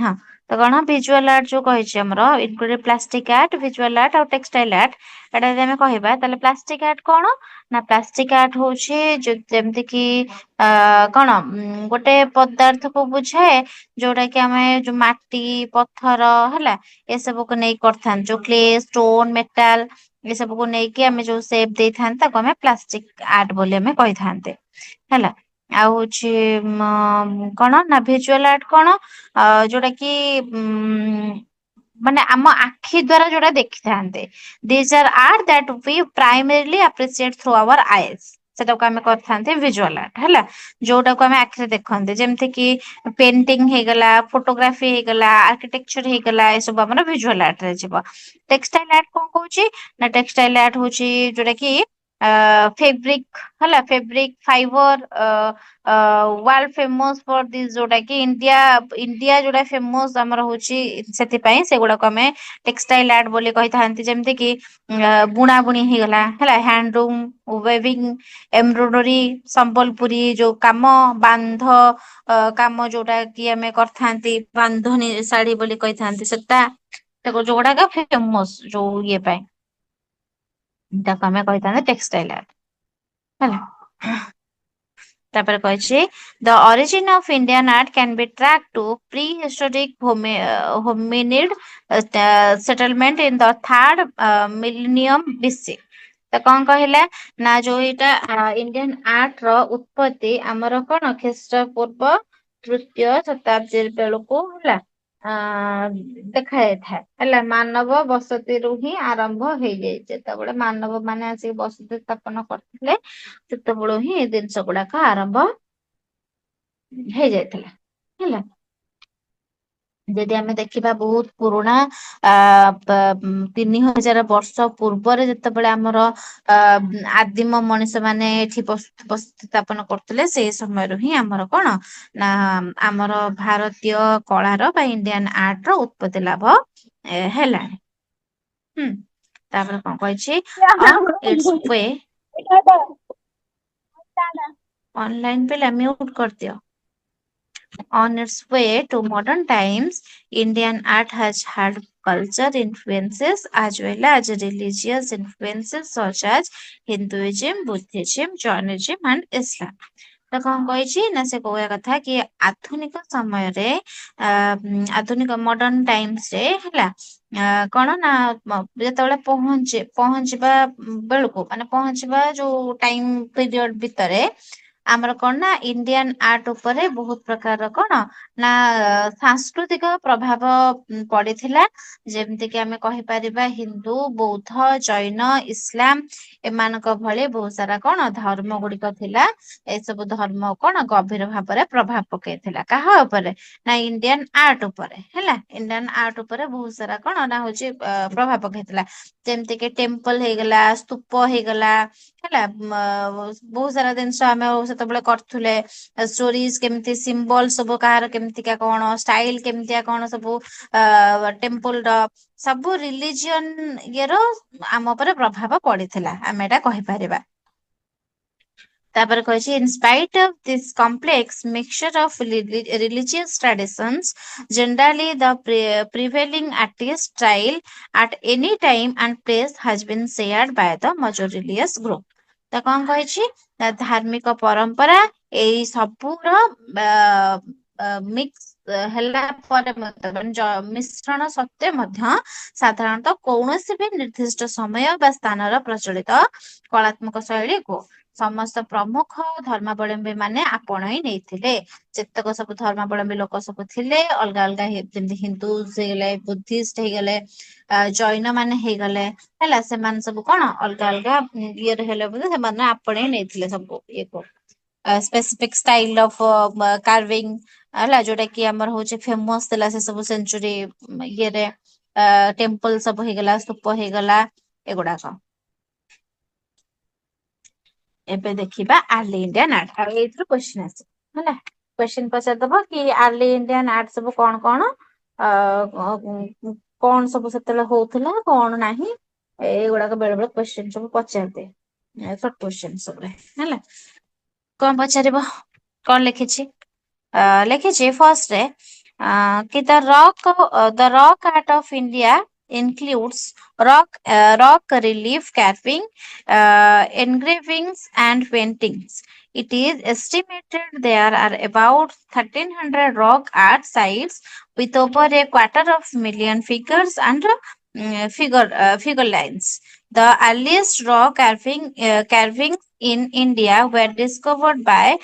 ହଁ। ତ କଣ ଭିଜୁଆଲ ଆର୍ଟ ଯୋଉ କହିଛି ଆମର including plastic art, visual art ଆଉ ଟେକ୍ସଟାଇଲ ଆର୍ଟ। ଏଇଟା ଯଦି ଆମେ କହିବା ତାହଲେ ପ୍ଲାଷ୍ଟିକ ଆର୍ଟ କଣ? ନା ପ୍ଲାଷ୍ଟିକ ଆର୍ଟ ହଉଛି ଯେମିତି କିି କଣ ଗୋଟେ ପଦାର୍ଥକୁ ବୁଝାଏ ଯୋଉଟା କି ଆମେ ଯୋଉ ମାଟି, ପଥର ହେଲା ଏସବୁକୁ ନେଇକି କରିଥାନ୍ତି। ଯୋଉ କ୍ଲେ, ଷ୍ଟୋନ, ମେଟାଲ ଏ ସବୁକୁ ନେଇକି ଆମେ ଯୋଉ ସେପ ଦେଇଥାନ୍ତେ ତାକୁ ଆମେ ପ୍ଲାଷ୍ଟିକ ଆର୍ଟ ବୋଲି ଆମେ କହିଥାନ୍ତେ। ହେଲା। ଆଉ ହଉଛି କଣ ନା ଭିଜୁଆଲ ଆର୍ଟ କଣ ଯୋଉଟା କି ମାନେ ଆମ ଆଖି ଦ୍ଵାରା ଯୋଉଟା ଦେଖିଥାନ୍ତେ। These are art that we primarily appreciate through our eyes. ସେଟାକୁ ଆମେ କରିଥାନ୍ତେ ଭିଜୁଆଲ ଆର୍ଟ ହେଲା। ଯୋଉଟାକୁ ଆମେ ଆଖିରେ ଦେଖନ୍ତେ ଯେମିତି କିି ପେଣ୍ଟିଂ ହେଇଗଲା, ଫଟୋଗ୍ରାଫି ହେଇଗଲା, ଆର୍କିଟେକ୍ଚର ହେଇଗଲା, ଏସବୁ ଆମର ଭିଜୁଆଲ ଆର୍ଟ ରେ ଯିବ। ଟେକ୍ସଟାଇଲ ଆର୍ଟ କଣ କହୁଛି ନା ଟେକ୍ସଟାଇଲ ଆର୍ଟ ହଉଛି ଯୋଉଟା କି ଫେବ୍ରିକ ହେଲା, fabric fibre world famous for this ଯୋଉଟା କି ଇଣ୍ଡିଆ ଯୋଉଟା ଫେମସ ଆମର ହଉଛି ସେଥିପାଇଁ ସେଗୁଡାକୁ ଆମେ ଟେକ୍ସଟାଇଲ ଆର୍ଟ ବୋଲି କହିଥାନ୍ତି। ଯେମିତି କି ବୁଣା ବୁଣି ହେଇଗଲା ହେଲା, ହ୍ୟାଣ୍ଡଲୁମ, ୱେବିଂ, ଏମ୍ବ୍ରୋଡୋରୀ, ସମ୍ବଲପୁରୀ ଯୋଉ କାମ, ବାନ୍ଧ କାମ ଯୋଉଟା କି ଆମେ କରିଥାନ୍ତି ବାନ୍ଧନୀ ଶାଢୀ ବୋଲି କହିଥାନ୍ତି ସେଟା। ତାକୁ ଯୋଉଗୁଡାକ ଫେମସ ଯୋଉ ଇଏ ପାଇଁ ତାକୁ ଆମେ କହିଥାନ୍ତେ ଟେକ୍ସଟାଇଲ ଆର୍ଟ ହେଲା। ତାପରେ କହିଛି the origin of Indian art can be tracked to prehistoric hominid settlement in the third millennium BC। ତ କଣ କହିଲା ନା ଯୋଉ ଏଇଟା ଇଣ୍ଡିଆନ ଆର୍ଟ ର ଉତ୍ପତ୍ତି ଆମର କଣ ଖ୍ରୀଷ୍ଟ ପୂର୍ବ ତୃତୀୟ ଶତାବ୍ଦୀ ବେଳକୁ ହେଲା ଦେଖା ଯାଇଥାଏ ହେଲା। ମାନବ ବସତିରୁ ହିଁ ଆରମ୍ଭ ହେଇଯାଇଛି। ଯେତେବେଳେ ମାନବ ମାନେ ଆସିକି ବସତି ସ୍ଥାପନ କରିଥିଲେ ସେତେବେଳୁ ହିଁ ଏ ଜିନିଷ ଗୁଡାକ ଆରମ୍ଭ ହେଇଯାଇଥିଲା ହେଲା। ଯଦି ଆମେ ଦେଖିବା ବହୁତ ପୁରୁଣା ଆ 3000 ବର୍ଷ ପୂର୍ବରେ ଯେତେବେଳେ ଆମର ଅ ଆଦିମ ମଣିଷ ମାନେ ଏଠି ବସତି ସ୍ଥାପନ କରୁଥିଲେ ସେଇ ସମୟରୁ ହିଁ ଆମର କଣ ନା ଆମର ଭାରତୀୟ କଳାର ବା ଇଣ୍ଡିଆନ ଆର୍ଟ ର ଉତ୍ପତ୍ତି ଲାଭ ହେଲାଣି। ହୁଁ ତାପରେ କଣ କହିଛି ଅନ୍ ଇଟ୍ସ ୱେ ଅନଲାଇନ ପିଲା ମ୍ୟୁଟ କରିଦିଅ। On its way to modern times, Indian art has had culture influences as well as religious influences such as Hinduism, Buddhism, Jainism and Islam। ତ କଣ କହିଛି ନା ସେ କହିବା କଥା କି ଆଧୁନିକ ସମୟରେ ଆଧୁନିକ ମଡର୍ଣ ଟାଇମ୍ସ ରେ ହେଲା କଣ ନା ଯେତେବେଳେ ପହଞ୍ଚିବା ବେଳକୁ ମାନେ ପହଞ୍ଚିବା ଯୋଉ ଟାଇମ ପିରିୟଡ ଭିତରେ ଆମର କଣ ନା ଇଣ୍ଡିଆନ ଆର୍ଟ ଉପରେ ବହୁତ ପ୍ରକାରର କଣ ନା ସାଂସ୍କୃତିକ ପ୍ରଭାବ ପଡିଥିଲା। ଯେମିତି କିି ଆମେ କହିପାରିବା ହିନ୍ଦୁ, ବୌଦ୍ଧ, ଜୈନ, ଇସଲାମ ଏମାନଙ୍କ ଭଳି ବହୁତ ସାରା କଣ ଧର୍ମ ଗୁଡିକ ଥିଲା। ଏସବୁ ଧର୍ମ କଣ ଗଭୀର ଭାବରେ ପ୍ରଭାବ ପକେଇଥିଲା କାହା ଉପରେ ନା ଇଣ୍ଡିଆନ ଆର୍ଟ ଉପରେ ହେଲା। ଇଣ୍ଡିଆନ ଆର୍ଟ ଉପରେ ବହୁତ ସାରା କଣ ନା ହଉଛି ପ୍ରଭାବ ପକେଇଥିଲା। ଯେମିତି କି ଟେମ୍ପଲ ହେଇଗଲା, ସ୍ତୂପ ହେଇଗଲା ହେଲା ବହୁତ ସାରା ଜିନିଷ ଆମେ ସେତେବେଳେ କରୁଥିଲେ। ଷ୍ଟୋରିଜ କେମିତି ସିମ୍ବଲ ସବୁ କାହାର କେମିତିକା କଣ ଷ୍ଟାଇଲ କେମିତିଆ କଣ ସବୁ ଟେମ୍ପଲ ର ସବୁ ରିଲିଜିଅନ ଇଏର ଆମ ଉପରେ ପ୍ରଭାବ ପଡିଥିଲା ଆମେ ଏଟା କହିପାରିବା। ତାପରେ କହିଛି in spite of this complex mixture of religious traditions generally the prevailing artist style at any time and place has been shared by the majorilious group। ତ କଣ କହିଛି ନା ଧାର୍ମିକ ପରମ୍ପରା ଏଇ ସବୁର ମିକ୍ସ ହେଲା ପରେ ମଧ୍ୟ ମିଶ୍ରଣ ସତ୍ତ୍ୱେ ମଧ୍ୟ ସାଧାରଣତଃ କୌଣସି ବି ନିର୍ଦ୍ଦିଷ୍ଟ ସମୟ ବା ସ୍ଥାନର ପ୍ରଚଳିତ କଳାତ୍ମକ ଶୈଳୀକୁ ସମସ୍ତ ପ୍ରମୁଖ ଧର୍ମାବଲମ୍ବୀ ମାନେ ଆପଣେଇ ନେଇଥିଲେ। ଯେତେକ ସବୁ ଧର୍ମାବଲମ୍ବୀ ଲୋକ ସବୁ ଥିଲେ, ଅଲଗା ଅଲଗା ଯେମିତି ହିନ୍ଦୁ ହେଇଗଲେ, ବୁଦ୍ଧିଷ୍ଟ ହେଇଗଲେ, ଜୈନ ମାନେ ହେଇଗଲେ, ହେଲା ସେମାନେ ସବୁ କଣ ଅଲଗା ଅଲଗା ଇଏରେ ହେଲେ ବୋଧେ ସେମାନେ ଆପଣେଇ ନେଇଥିଲେ ସବୁ ଇଏକୁ। ସ୍ପେସିଫିକ ଷ୍ଟାଇଲ ଅଫ କାର୍ଭିଂ, ହେଲା ଯୋଉଟା କି ଆମର ହଉଛି ଫେମସ ଥିଲା ସେ ସବୁ ସେଞ୍ଚୁରୀ ଇଏରେ। ଟେମ୍ପଲ ସବୁ ହେଇଗଲା, ସ୍ତୂପ ହେଇଗଲା, ଏଗୁଡାକ। ଏବେ ଦେଖିବା ଆର୍ଲି ଇଣ୍ଡିଆନ ଆର୍ଟ। ଆଉ ଏଇଥିରୁ କ୍ୱେଶ୍ଚିନ୍ ଆସିବ ହେଲା। କ୍ୱେଶ୍ଚିନ୍ ପଚାରିଦବ କି ଆର୍ଲି ଇଣ୍ଡିଆନ ଆର୍ଟ ସବୁ କଣ କଣ, କଣ ସବୁ ସେତେବେଳେ ହଉଥିଲା କଣ ନାହିଁ, ଏଇଗୁଡାକ ବେଳେ ବେଳେ କ୍ୱେଶ୍ଚିନ୍ ସବୁ ପଚାରିଦିଏ ସର୍ଟ କ୍ୱେଶ୍ଚିନ୍ ସବୁରେ ହେଲା। କଣ ପଚାରିବ, କଣ ଲେଖିଛି? ଲେଖିଛି ଫର୍ଷ୍ଟରେ କି the rock art of India includes rock relief carving, engravings and paintings. It is estimated there are about 1300 rock art sites with over a quarter of million figures and figure lines. The earliest rock carvings in India were discovered by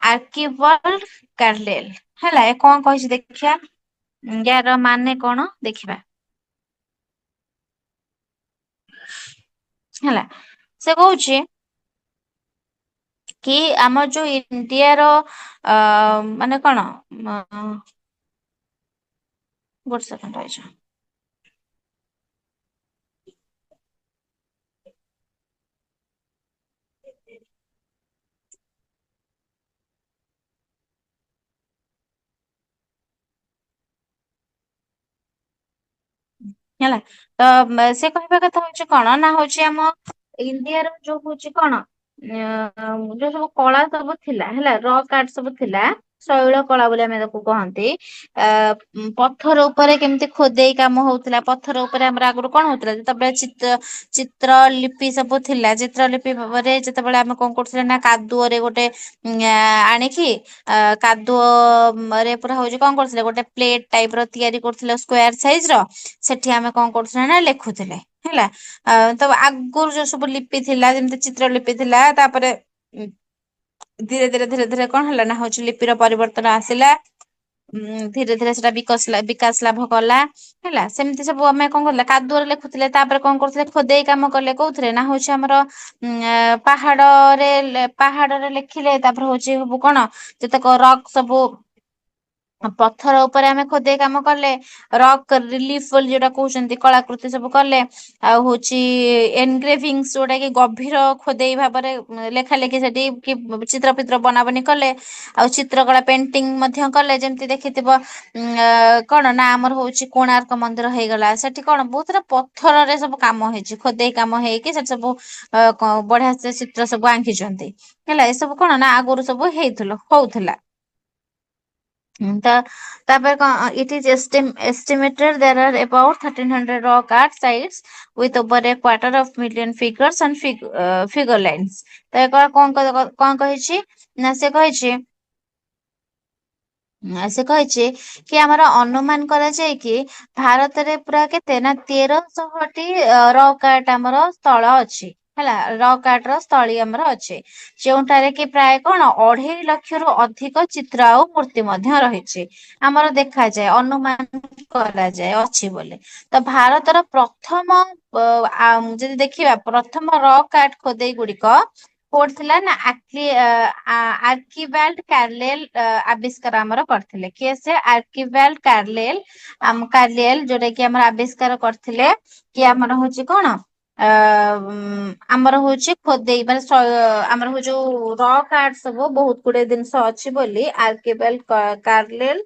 Archibald Carlyle. ହେଲା ଏ କଣ କହିଛି ଦେଖିବା, ୟାର ମାନେ କଣ ଦେଖିବା ହେଲା। ସେ କହୁଛି କି ଆମର ଯୋଉ ଇଣ୍ଡିଆର ମାନେ କଣ, ଗୋଟେ ସେକେଣ୍ଡ ରହିଛ। ହେଲା ତ ସେ କହିବା କଥା ହଉଛି କଣ ନା ହଉଛି ଆମ ଇଣ୍ଡିଆର ଯୋଉ ହଉଛି କଣ, ଯୋଉ ସବୁ କଳା ସବୁ ଥିଲା ହେଲା, ରକ୍ ଆର୍ଟ ସବୁ ଥିଲା, ଶୈଳ କଳା ବୋଲି ଆମେ ତାକୁ କହନ୍ତି। ପଥର ଉପରେ କେମିତି ଖୋଦେଇ କାମ ହଉଥିଲା, ପଥର ଉପରେ ଆମର ଆଗରୁ କଣ ହଉଥିଲା, ଯେତେବେଳେ ଚିତ୍ର ଲିପି ସବୁ ଥିଲା, ଚିତ୍ର ଲିପି ଭାବରେ ଯେତେବେଳେ ଆମେ କଣ କରୁଥିଲେ ନା କାଦୁଅରେ ଗୋଟେ ଆଣିକି କାଦୁଅରେ ପୁରା ହଉଛି କଣ କରୁଥିଲେ, ଗୋଟେ ପ୍ଲେଟ ଟାଇପ ର ତିଆରି କରୁଥିଲେ ସ୍କୋୟାର ସାଇଜ ର, ସେଠି ଆମେ କଣ କରୁଥିଲେ ନା ଲେଖୁଥିଲେ ହେଲା। ତ ଆଗରୁ ଯୋଉ ସବୁ ଲିପି ଥିଲା, ଯେମିତି ଚିତ୍ର ଲିପି ଥିଲା, ତାପରେ ଧୀରେ ଧୀରେ କଣ ହେଲା ନା ହଉଛି ଲିପିର ପରିବର୍ତ୍ତନ ଆସିଲା। ଧୀରେ ଧୀରେ ସେଟା ବିକାଶ ଲାଭ କଲା ହେଲା। ସେମିତି ସବୁ ଆମେ କଣ କରୁଥିଲେ, କାଦୁଅରେ ଲେଖୁଥିଲେ, ତାପରେ କଣ କରୁଥିଲେ ଖୋଦେଇ କାମ କଲେ, କୋଉଥିରେ ନା ହଉଛି ଆମର ପାହାଡରେ ଲେଖିଲେ, ତାପରେ ହଉଛି ସବୁ କଣ ଯେତେକ ରକ୍ ସବୁ ପଥର ଉପରେ ଆମେ ଖୋଦେଇ କାମ କଲେ, ରକ୍ ରିଲିଫ ବୋଲି ଯୋଉଟା କହୁଛନ୍ତି କଳାକୃତି ସବୁ କଲେ। ଆଉ ହଉଛି ଏନଗ୍ରେଭିଙ୍ଗସ ଯୋଉଟା କି ଗଭୀର ଖୋଦେଇ ଭାବରେ ଲେଖା ଲେଖି ସେଠି କି ଚିତ୍ର ବନାବନି କଲେ। ଆଉ ଚିତ୍ରକଳା ପେଣ୍ଟିଂ ମଧ୍ୟ କଲେ, ଯେମିତି ଦେଖିଥିବ କଣ ନା ଆମର ହଉଛି କୋଣାର୍କ ମନ୍ଦିର ହେଇଗଲା, ସେଠି କଣ ବହୁତ ସାରା ପଥରରେ ସବୁ କାମ ହେଇଛି, ଖୋଦେଇ କାମ ହେଇକି ସେଠି ସବୁ ବଢିଆ ସେ ଚିତ୍ର ସବୁ ଆଙ୍କିଛନ୍ତି ହେଲା। ଏସବୁ କଣ ନା ଆଗରୁ ସବୁ ହଉଥିଲା। ତ ତାପରେ କଣ, it is estimated there are about 1300 rock art sites with over a quarter of million figures and figure lines. ତ କଣ କହିଛି ନା ସେ କହିଛି କି ଆମର ଅନୁମାନ କରାଯାଏ କି ଭାରତରେ ପୁରା କେତେ ନା 1300ଟି ରକ୍ ଆର୍ଟ ଆମର ସ୍ଥଳ ଅଛି ହେଲା, ରକ୍ ଆର୍ଟ ର ସ୍ଥଳୀ ଆମର ଅଛି, ଯେଉଁଠାରେ କି ପ୍ରାୟ କଣ 2.5 ଲକ୍ଷରୁ ଅଧିକ ଚିତ୍ର ଆଉ ମୂର୍ତ୍ତି ମଧ୍ୟ ରହିଛି। ଆମର ଦେଖାଯାଏ, ଅନୁମାନ କରାଯାଏ ଅଛି ବୋଲି। ତ ଭାରତର ପ୍ରଥମ ଯଦି ଦେଖିବା ପ୍ରଥମ ରକ୍ ଆର୍ଟ ଖୋଦେଇ ଗୁଡିକ କୋଉଠି ଥିଲା ନା ଆର୍କିବାଲ୍ଡ କାର୍ଲେଲ ଆବିଷ୍କାର ଆମର କରିଥିଲେ। କିଏ ସେ ଆର୍କିବାଲ୍ଡ କାର୍ଲେଲ ଯୋଉଟା କି ଆମର ଆବିଷ୍କାର କରିଥିଲେ କି ଆମର ହଉଛି କଣ ଆମର ହଉଛି ଖୋଦେଇ ମାନେ ଆମର ହଉ ଯୋଉ ରକ୍ ଆର୍ଟ ସବୁ ବହୁତ ଗୁଡେ ଜିନିଷ ଅଛି ବୋଲି ଆର୍କିବାଲ୍ଡ କାର୍ଲେଲ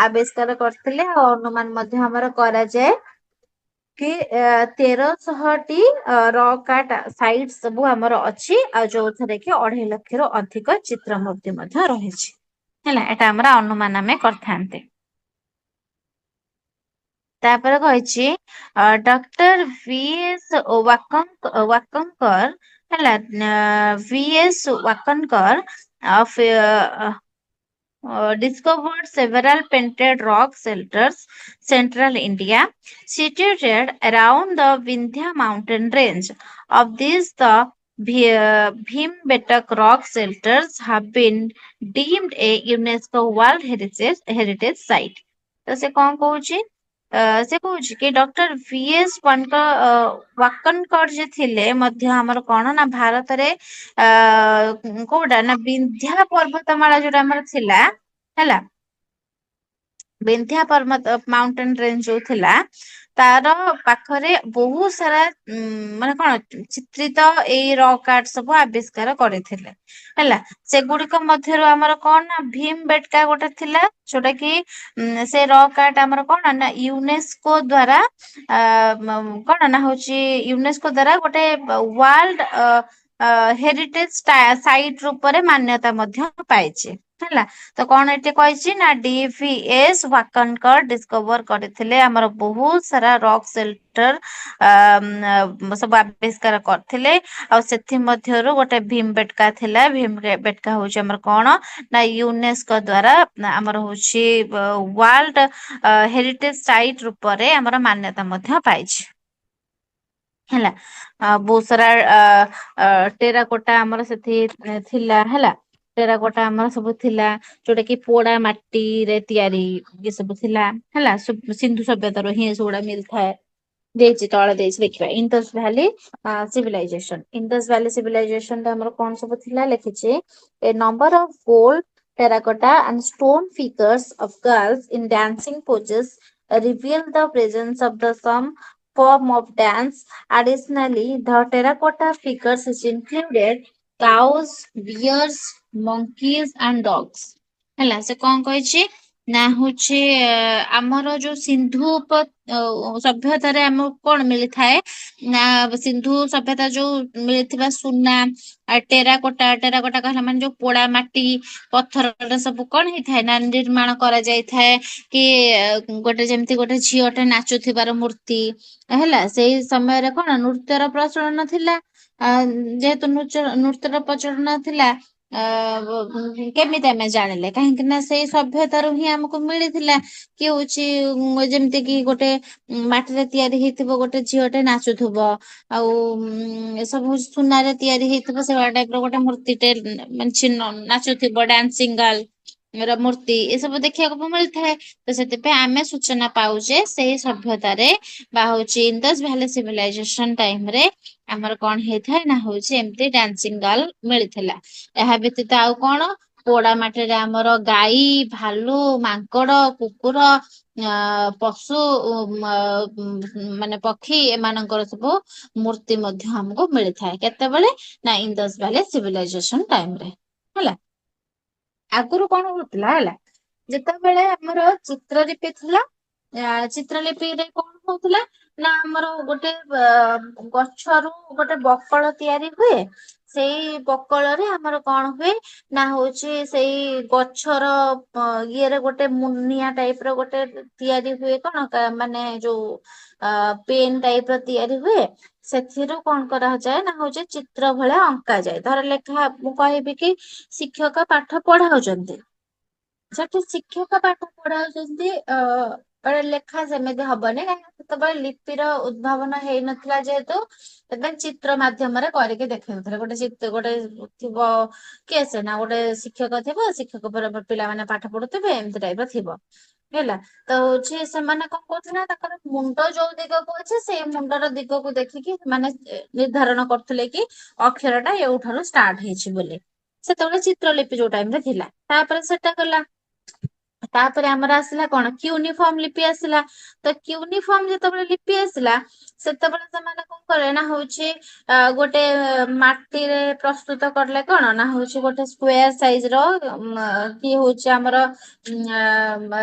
ଆବିଷ୍କାର କରିଥିଲେ। ଆଉ ଅନୁମାନ ମଧ୍ୟ ଆମର କରାଯାଏ କି 1300ଟି ରକ୍ ଆର୍ଟ ସାଇଟ ସବୁ ଆମର ଅଛି, ଆଉ ଯୋଉଥିରେ କି 2.5 ଲକ୍ଷରୁ ଅଧିକ ଚିତ୍ର ମୂର୍ତ୍ତି ମଧ୍ୟ ରହିଛି ହେଲା। ଏଟା ଆମର ଅନୁମାନ ଆମେ କରିଥାନ୍ତେ। ତାପରେ କହିଛି ଡକ୍ଟର ୱାକଙ୍କର ହେଲା, VS ୱାକନକର discovered several painted rock shelters, central India, situated around the Vindhya mountain range. Of these, the Bhimbetak rock shelters have been deemed a UNESCO World Heritage Site. ତ ସେ କଣ କହୁଛି? ସେ କହୁଛି କି ଡକ୍ଟର VS ୱାକନକର ଯିଏ ଥିଲେ ମଧ୍ୟ ଆମର କଣ ନା ଭାରତରେ କୋଉଟା ନା ବିନ୍ଧ୍ୟା ପର୍ବତମାଳା ଯୋଉଟା ଆମର ଥିଲା ହେଲା, ବିନ୍ଧ୍ୟା ପର୍ବତ ମାଉଣ୍ଟେନ ରେଞ୍ଜ ଯୋଉ ଥିଲା ତାର ପାଖରେ ବହୁତ ସାରା ମାନେ କଣ ଚିତ୍ରିତ ଏଇ ରକ୍ ଆର୍ଟ ସବୁ ଆବିଷ୍କାର କରିଥିଲେ ହେଲା। ସେଗୁଡିକ ମଧ୍ୟରୁ ଆମର କଣ ନା ଭୀମ ବେଟକା ଗୋଟେ ଥିଲା, ଯୋଉଟା କି ସେ ରକ୍ ଆର୍ଟ ଆମର କଣ ନା ୟୁନେସ୍କୋ ଦ୍ଵାରା କଣ ନା ହଉଛି ୟୁନେସ୍କୋ ଦ୍ଵାରା ଗୋଟେ ୱାର୍ଲଡ ହେରିଟେଜ ସାଇଟ ରୂପରେ ମାନ୍ୟତା ମଧ୍ୟ ପାଇଛି ହେଲା। ତ କଣ ଏଠି କହିଛି ନା DVS ୱାକନକର ଡିସ୍କଭର କରିଥିଲେ ଆମର ବହୁତ ସାରା ରକ୍ ସେଲ୍ଟର ସବୁ ଆବିଷ୍କାର କରିଥିଲେ। ଆଉ ସେଥିମଧ୍ୟରୁ ଗୋଟେ ଭୀମ ବେଟକା ଥିଲା। ଭୀମ ବେଟକା ହଉଛି ଆମର କଣ ନା ୟୁନେସ୍କୋ ଦ୍ଵାରା ଆମର ହଉଛି ୱାର୍ଲଡ ହେରିଟେଜ ସାଇଟ ରୂପରେ ଆମର ମାନ୍ୟତା ମଧ୍ୟ ପାଇଛି ହେଲା। ବହୁତ ସାରା ଟେରାକୋଟା ଆମର ସେଠି ଥିଲା ହେଲା। ଟେରାକୋଟା ଆମର ସବୁ ଥିଲା, ଯୋଉଟା କି ପୋଡା ମାଟିରେ ତିଆରି ଇଏ ସବୁ ଥିଲା ହେଲା। ସିନ୍ଧୁ ସଭ୍ୟତାରୁ ହିଁ ଏ ସବୁଗୁଡା ମିଳିଥାଏ। ଦେଇଛି ତଳେ ଦେଇଛି ଦେଖିବା Indus valley civilization. Indus valley civilization ଟା ଆମର କଣ ସବୁ ଥିଲା ଲେଖିଛି, a number of gold terracotta and stone figures of girls in dancing poses reveal the presence of the some form of dance. Additionally, the terracotta figures is included cows, bears, monkeys and dogs। ହେଲା ସେ କଣ କହିଛି ନା ହଉଛି ଆମର ଯୋଉ ସିନ୍ଧୁ ସଭ୍ୟତାରେ ଆମକୁ କଣ ମିଳିଥାଏ ନା ସିନ୍ଧୁ ସଭ୍ୟତା ଯୋଉ ମିଳିଥିବା ସୁନା ଟେରାକୋଟା, ଟେରାକୋଟା କହିଲା ମାନେ ଯୋଉ ପୋଡା ମାଟି ପଥରରେ ସବୁ କଣ ହେଇଥାଏ ନା ନିର୍ମାଣ କରାଯାଇଥାଏ କି ଗୋଟେ ଯେମିତି ଗୋଟେ ଝିଅଟେ ନାଚୁଥିବାର ମୂର୍ତ୍ତି ହେଲା। ସେଇ ସମୟରେ କଣ ନୃତ୍ୟର ପ୍ରଚଳନ ଥିଲା। ଯେହେତୁ ନୃତ୍ୟର ପ୍ରଚଳନ ଥିଲା ଆ କେମିତି ଆମେ ଜାଣିଲେ, କାହିଁକି ନା ସେଇ ସଭ୍ୟତାରୁ ହିଁ ଆମକୁ ମିଳିଥିଲା କି ହଉଛି ଯେମିତି କି ଗୋଟେ ମାଟିରେ ତିଆରି ହେଇଥିବ ଗୋଟେ ଝିଅଟେ ନାଚୁଥିବ, ଆଉ ଏସବୁ ସୁନାରେ ତିଆରି ହେଇଥିବ ସେଇଭଳିଆ ଟାଇପ ର ଗୋଟେ ମୂର୍ତ୍ତିଟେ ମାନେ ନାଚୁଥିବ ଡାନ୍ସିଂ ଗାର୍ଲ ର ମୂର୍ତ୍ତି ଏସବୁ ଦେଖିବାକୁ ମିଳିଥାଏ। ତ ସେଥିପାଇଁ ଆମେ ସୂଚନା ପାଉଛେ ସେଇ ସଭ୍ୟତାରେ ବା ହଉଛି ଇଣ୍ଡସ୍ ଭ୍ୟାଲି ସିଭିଲାଇଜେସନ ଟାଇମ ରେ ଆମର କଣ ହେଇଥାଏ ନା ହଉଛି ଏମିତି ଡାନ୍ସିଂ ଗାର୍ଲ ମିଳିଥିଲା। ଏହା ବ୍ୟତୀତ ଆଉ କଣ ପୋଡା ମାଟିରେ ଆମର ଗାଈ, ଭାଲୁ, ମାଙ୍କଡ, କୁକୁର ପଶୁ ମାନେ ପକ୍ଷୀ ଏମାନଙ୍କର ସବୁ ମୂର୍ତ୍ତି ମଧ୍ୟ ଆମକୁ ମିଳିଥାଏ। କେତେବେଳେ ନା ଇଣ୍ଡସ୍ ଭ୍ୟାଲି ସିଭିଲାଇଜେସନ ଟାଇମ ରେ ହେଲା। ଆଗରୁ କଣ ହଉଥିଲା ହେଲା, ଯେତେବେଳେ ଆମର ଚିତ୍ରଲିପି ଥିଲା ଚିତ୍ରଲିପିରେ କଣ ହଉଥିଲା ନା ଆମର ଗୋଟେ ଗଛରୁ ଗୋଟେ ବକଳ ତିଆରି ହୁଏ। ସେଇ ବକଳରେ ଆମର କଣ ହୁଏ ନା ହଉଛି ସେଇ ଗଛର ଇଏରେ ଗୋଟେ ମୁନିଆ ଟାଇପ ର ଗୋଟେ ତିଆରି ହୁଏ କଣ ମାନେ ଯୋଉ ପେନ୍ ଟାଇପ ର ତିଆରି ହୁଏ। ସେଥିରୁ କଣ କରାଯାଏ ନା ହଉଛି ଚିତ୍ର ଭଳିଆ ଅଙ୍କା ଯାଏ। ଧର ଲେଖା ମୁଁ କହିବି କି ଶିକ୍ଷକ ପାଠ ପଢାଉଛନ୍ତି, ସେଠି ଶିକ୍ଷକ ପାଠ ପଢାଉଛନ୍ତି ଲେଖା ସେମିତି ହବନି, କାହିଁକି ସେତେବେଳେ ଲିପିର ଉଦ୍ଭାବନ ହେଇନଥିଲା ଯେହେତୁ ଏବେ ଚିତ୍ର ମାଧ୍ୟମରେ କରିକି ଦେଖେଇଉଥିଲେ। ଗୋଟେ ଥିବ କିଏ ସେ ନା ଗୋଟେ ଶିକ୍ଷକ ଥିବ, ଶିକ୍ଷକ ପରେ ପିଲାମାନେ ପାଠ ପଢୁଥିବେ ଏମିତି ଟାଇପ ର ଥିବ ହେଲା। ତ ହଉଛି ସେମାନେ କଣ କରୁଥିଲେ ନା ତାଙ୍କର ମୁଣ୍ଡ ଯୋଉ ଦିଗକୁ ଅଛି ସେଇ ମୁଣ୍ଡର ଦିଗକୁ ଦେଖିକି ମାନେ ନିର୍ଦ୍ଧାରଣ କରୁଥିଲେ କି ଅକ୍ଷର ଟା ଏଉଠାରୁ ଷ୍ଟାର୍ଟ ହେଇଛି ବୋଲି। ସେତେବେଳେ ଚିତ୍ରଲିପି ଯୋଉ ଟାଇମ ରେ ଥିଲା, ତାପରେ ସେଟା ଗଲା। ତାପରେ ଆମର ଆସିଲା କଣ ୟୁନିଫର୍ମ ଲିପି ଆସିଲା। ତ ୟୁନିଫର୍ମ ଯେତେବେଳେ ଲିପି ଆସିଲା ସେତେବେଳେ ସେମାନେ କଣ କଲେ ନା ହଉଛି ଗୋଟେ ମାଟିରେ ପ୍ରସ୍ତୁତ କଲେ କଣ ନା ହଉଛି ଗୋଟେ ସ୍କ୍ୱୟାର ସାଇଜ ର କି ହଉଛି ଆମର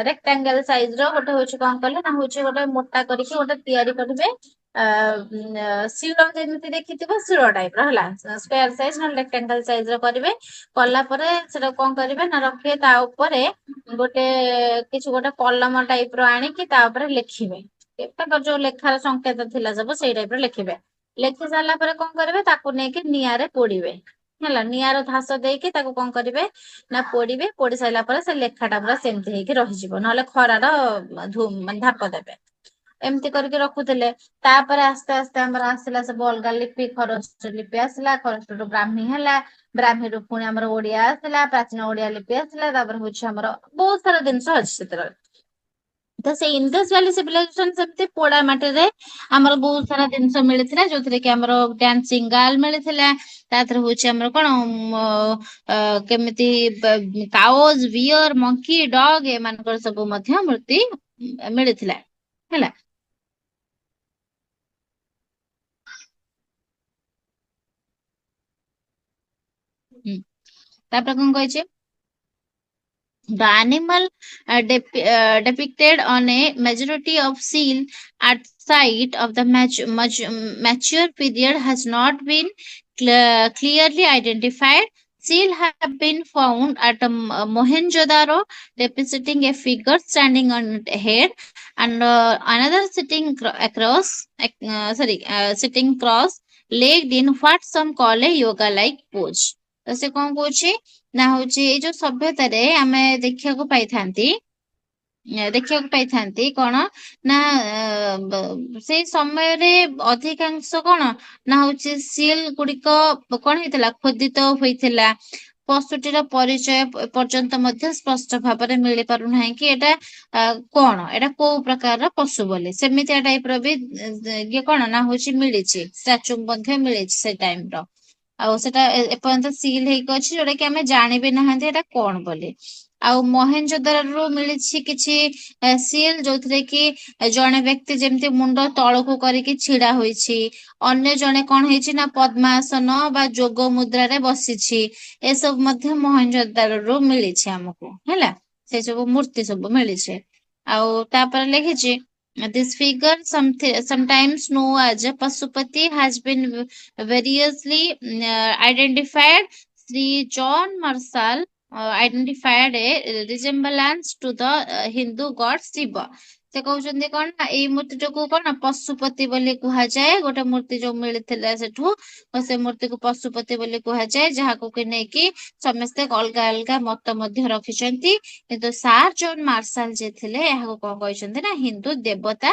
ରେକ୍ଟାଙ୍ଗଲ ସାଇଜ ର ଗୋଟେ ହଉଛି କଣ କଲେ ନା ହଉଛି ଗୋଟେ ମୋଟା କରିକି ଗୋଟେ ତିଆରି କରିବେ। ଶିଳ ଯେମିତି ଦେଖିଥିବ ଶିଳ ଟାଇପ ର ହେଲା, ସ୍କ୍ୱାର ସାଇଜ ନହେଲେ ରେକ୍ଟାଙ୍ଗଲ ସାଇଜ ର କରିବେ। କଲା ପରେ ସେଟା କଣ କରିବେ ନା ରଖିବେ ତା ଉପରେ ଗୋଟେ କିଛି ଗୋଟେ କଲମ ଟାଇପ ର ଆଣିକି ତା ଉପରେ ଲେଖିବେ। ତାଙ୍କର ଯୋଉ ଲେଖାର ସଂକେତ ଥିଲା ସବୁ ସେଇ ଟାଇପ ରେ ଲେଖିବେ। ଲେଖି ସାରିଲା ପରେ କଣ କରିବେ ତାକୁ ନେଇକି ନିଆଁରେ ପୋଡିବେ ହେଲା ନିଆଁର ଧାସ ଦେଇକି ତାକୁ କଣ କରିବେ ନା ପୋଡିବେ। ପୋଡି ସାରିଲା ପରେ ସେ ଲେଖାଟା ପୁରା ସେମିତି ହେଇକି ରହିଯିବ, ନହେଲେ ଖରାର ମାନେ ଧାପ ଦେବେ। ଏମିତି କରିକି ରଖୁଥିଲେ। ତାପରେ ଆସ୍ତେ ଆସ୍ତେ ଆମର ଆସିଲା ସବୁ ଅଲଗା ଲିପି, ଖରସ୍ତ ଲିପି ଆସିଲା, ଖରସ୍ତରୁ ବ୍ରାହ୍ମୀ ହେଲା, ବ୍ରାହ୍ମୀରୁ ପୁଣି ଆମର ଓଡିଆ ଆସିଲା, ପ୍ରାଚୀନ ଓଡିଆ ଲିପି ଆସିଲା, ତାପରେ ହଉଛି ଆମର ବହୁତ ସାରା ଜିନିଷ ଅଛି ସେଥିରେ। ତ ସେଇ ଇଣ୍ଡସ୍ ଭ୍ୟାଲି ସିଭିଲାଇଜେସନ ସେମିତି ପୋଡା ମାଟିରେ ଆମର ବହୁତ ସାରା ଜିନିଷ ମିଳିଥିଲା, ଯୋଉଥିରେ କି ଆମର ଡ୍ୟାନ୍ସିଂ ଗାର୍ଲ ମିଳିଥିଲା। ତା ଦେହରେ ହଉଛି ଆମର କଣ କେମିତି କାଓଜ, ବିୟର, ମଙ୍କି, ଡଗ୍ ଏମାନଙ୍କର ସବୁ ମଧ୍ୟ ମୂର୍ତ୍ତି ମିଳିଥିଲା ହେଲା। ତାପରେ କଣ କହିଛି, the animal depicted on a majority of seal at site of the mature period has not been clearly identified. Seal have been found at Mohenjo-daro depicting a figure standing on its head and another sitting across, sitting cross legged in what some call a yoga-like pose. ତ ସେ କଣ କହୁଛି ନା ହଉଛି ଏଇ ଯୋଉ ସଭ୍ୟତାରେ ଆମେ ଦେଖିବାକୁ ପାଇଥାନ୍ତି କଣ ନା ସେଇ ସମୟରେ ଅଧିକାଂଶ କଣ ନା ହଉଛି ସିଲ୍ ଗୁଡିକ କଣ ହେଇଥିଲା, ଖୋଦିତ ହୋଇଥିଲା। ପଶୁଟିର ପରିଚୟ ପର୍ଯ୍ୟନ୍ତ ମଧ୍ୟ ସ୍ପଷ୍ଟ ଭାବରେ ମିଳି ପାରୁନାହିଁ କି ଏଟା କଣ, ଏଟା କୋଉ ପ୍ରକାରର ପଶୁ ବୋଲି। ସେମିତିଆ ଟାଇପ ର ବି ଇଏ କଣ ନା ହଉଛି ମିଳିଛି, ଷ୍ଟାଚୁ ମଧ୍ୟ ମିଳିଛି ସେ ଟାଇମ ର। ଆଉ ସେଟା ଏପର୍ଯ୍ୟନ୍ତ ସିଲ୍ ହେଇକି ଅଛି, ଯୋଉଟା କି ଆମେ ଜାଣିବି ନାହାନ୍ତି ଏଟା କଣ ବୋଲି। ଆଉ ମହେଞ୍ଜୋଦାରୋରୁ ମିଳିଛି କିଛି ସିଲ୍, ଯୋଉଥିରେ କି ଜଣେ ବ୍ୟକ୍ତି ଯେମିତି ମୁଣ୍ଡ ତଳକୁ କରିକି ଛିଡା ହୋଇଛି, ଅନ୍ୟ ଜଣେ କଣ ହେଇଛି ନା ପଦ୍ମାସନ ବା ଯୋଗ ମୁଦ୍ରାରେ ବସିଛି। ଏସବୁ ମଧ୍ୟ ମହେଞ୍ଜୋଦାରୋରୁ ମିଳିଛି ଆମକୁ ହେଲା, ସେ ସବୁ ମୂର୍ତ୍ତି ସବୁ ମିଳିଛି। ଆଉ ତାପରେ ଲେଖିଛି, this figure sometimes known as Pasupati has been variously identified. Sri John Marshall identified a resemblance to the Hindu god Shiva. ସେ କହୁଛନ୍ତି କଣ ନା ଏଇ ମୂର୍ତ୍ତିଟାକୁ କଣ ପଶୁପତି ବୋଲି କୁହାଯାଏ। ଗୋଟେ ମୂର୍ତ୍ତି ଯୋଉ ମିଳିଥିଲା ସେଠୁ, ସେ ମୂର୍ତ୍ତିକୁ ପଶୁପତି ବୋଲି କୁହାଯାଏ, ଯାହାକୁ କି ନେଇକି ସମସ୍ତେ ଅଲଗା ଅଲଗା ମତ ମଧ୍ୟ ରଖିଛନ୍ତି। କିନ୍ତୁ ସାର୍ ଜନ୍ ମାର୍ଶାଲ ଯିଏ ଥିଲେ, ଏହାକୁ କଣ କହିଛନ୍ତି ନା ହିନ୍ଦୁ ଦେବତା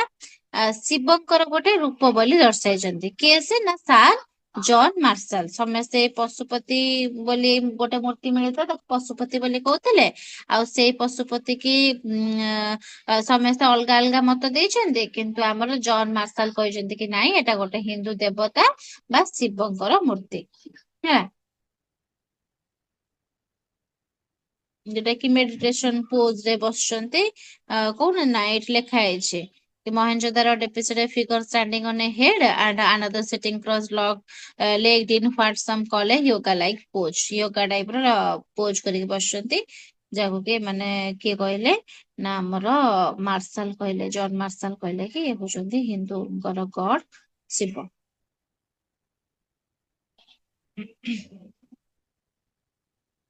ଶିବଙ୍କର ଗୋଟେ ରୂପ ବୋଲି ଦର୍ଶାଇଛନ୍ତି। କିଏ ସେ ନା ସାର୍ ଜନ୍ ମାର୍ଶାଲ। ସମସ୍ତେ ପଶୁପତି ବୋଲି ଗୋଟେ ମୂର୍ତ୍ତି ମିଳିଥିଲା, ତାକୁ ପଶୁପତି ବୋଲି କହୁଥିଲେ। ଆଉ ସେଇ ପଶୁପତି କି ସମସ୍ତେ ଅଲଗା ଅଲଗା ମତ ଦେଇଛନ୍ତି, କିନ୍ତୁ ଆମର ଜନ୍ ମାର୍ଶାଲ କହିଛନ୍ତି କି ନାଇଁ ଏଟା ଗୋଟେ ହିନ୍ଦୁ ଦେବତା ବା ଶିବଙ୍କର ମୂର୍ତ୍ତି ହେଲା। ଯୋଉଟା କି ମେଡିଟେସନ ପୋଜ ରେ ବସୁଛନ୍ତି। କୋଉଠି ନା ଏଇଠି ଲେଖା ହେଇଛି, Mohenjo-daro depicted a figure standing on a head and another sitting legged in what some call a yoga-like pose. yoga type ର pose କରିକି ବସିଛନ୍ତି, ଯାହାକୁ କି ମାନେ କିଏ କହିଲେ ନା ଆମର ମାର୍ଶାଲ କହିଲେ, ଜନ୍ ମାର୍ଶାଲ କହିଲେ କି ଇଏ ହଉଛନ୍ତି ହିନ୍ଦୁଙ୍କର ଗଡ ଶିବ।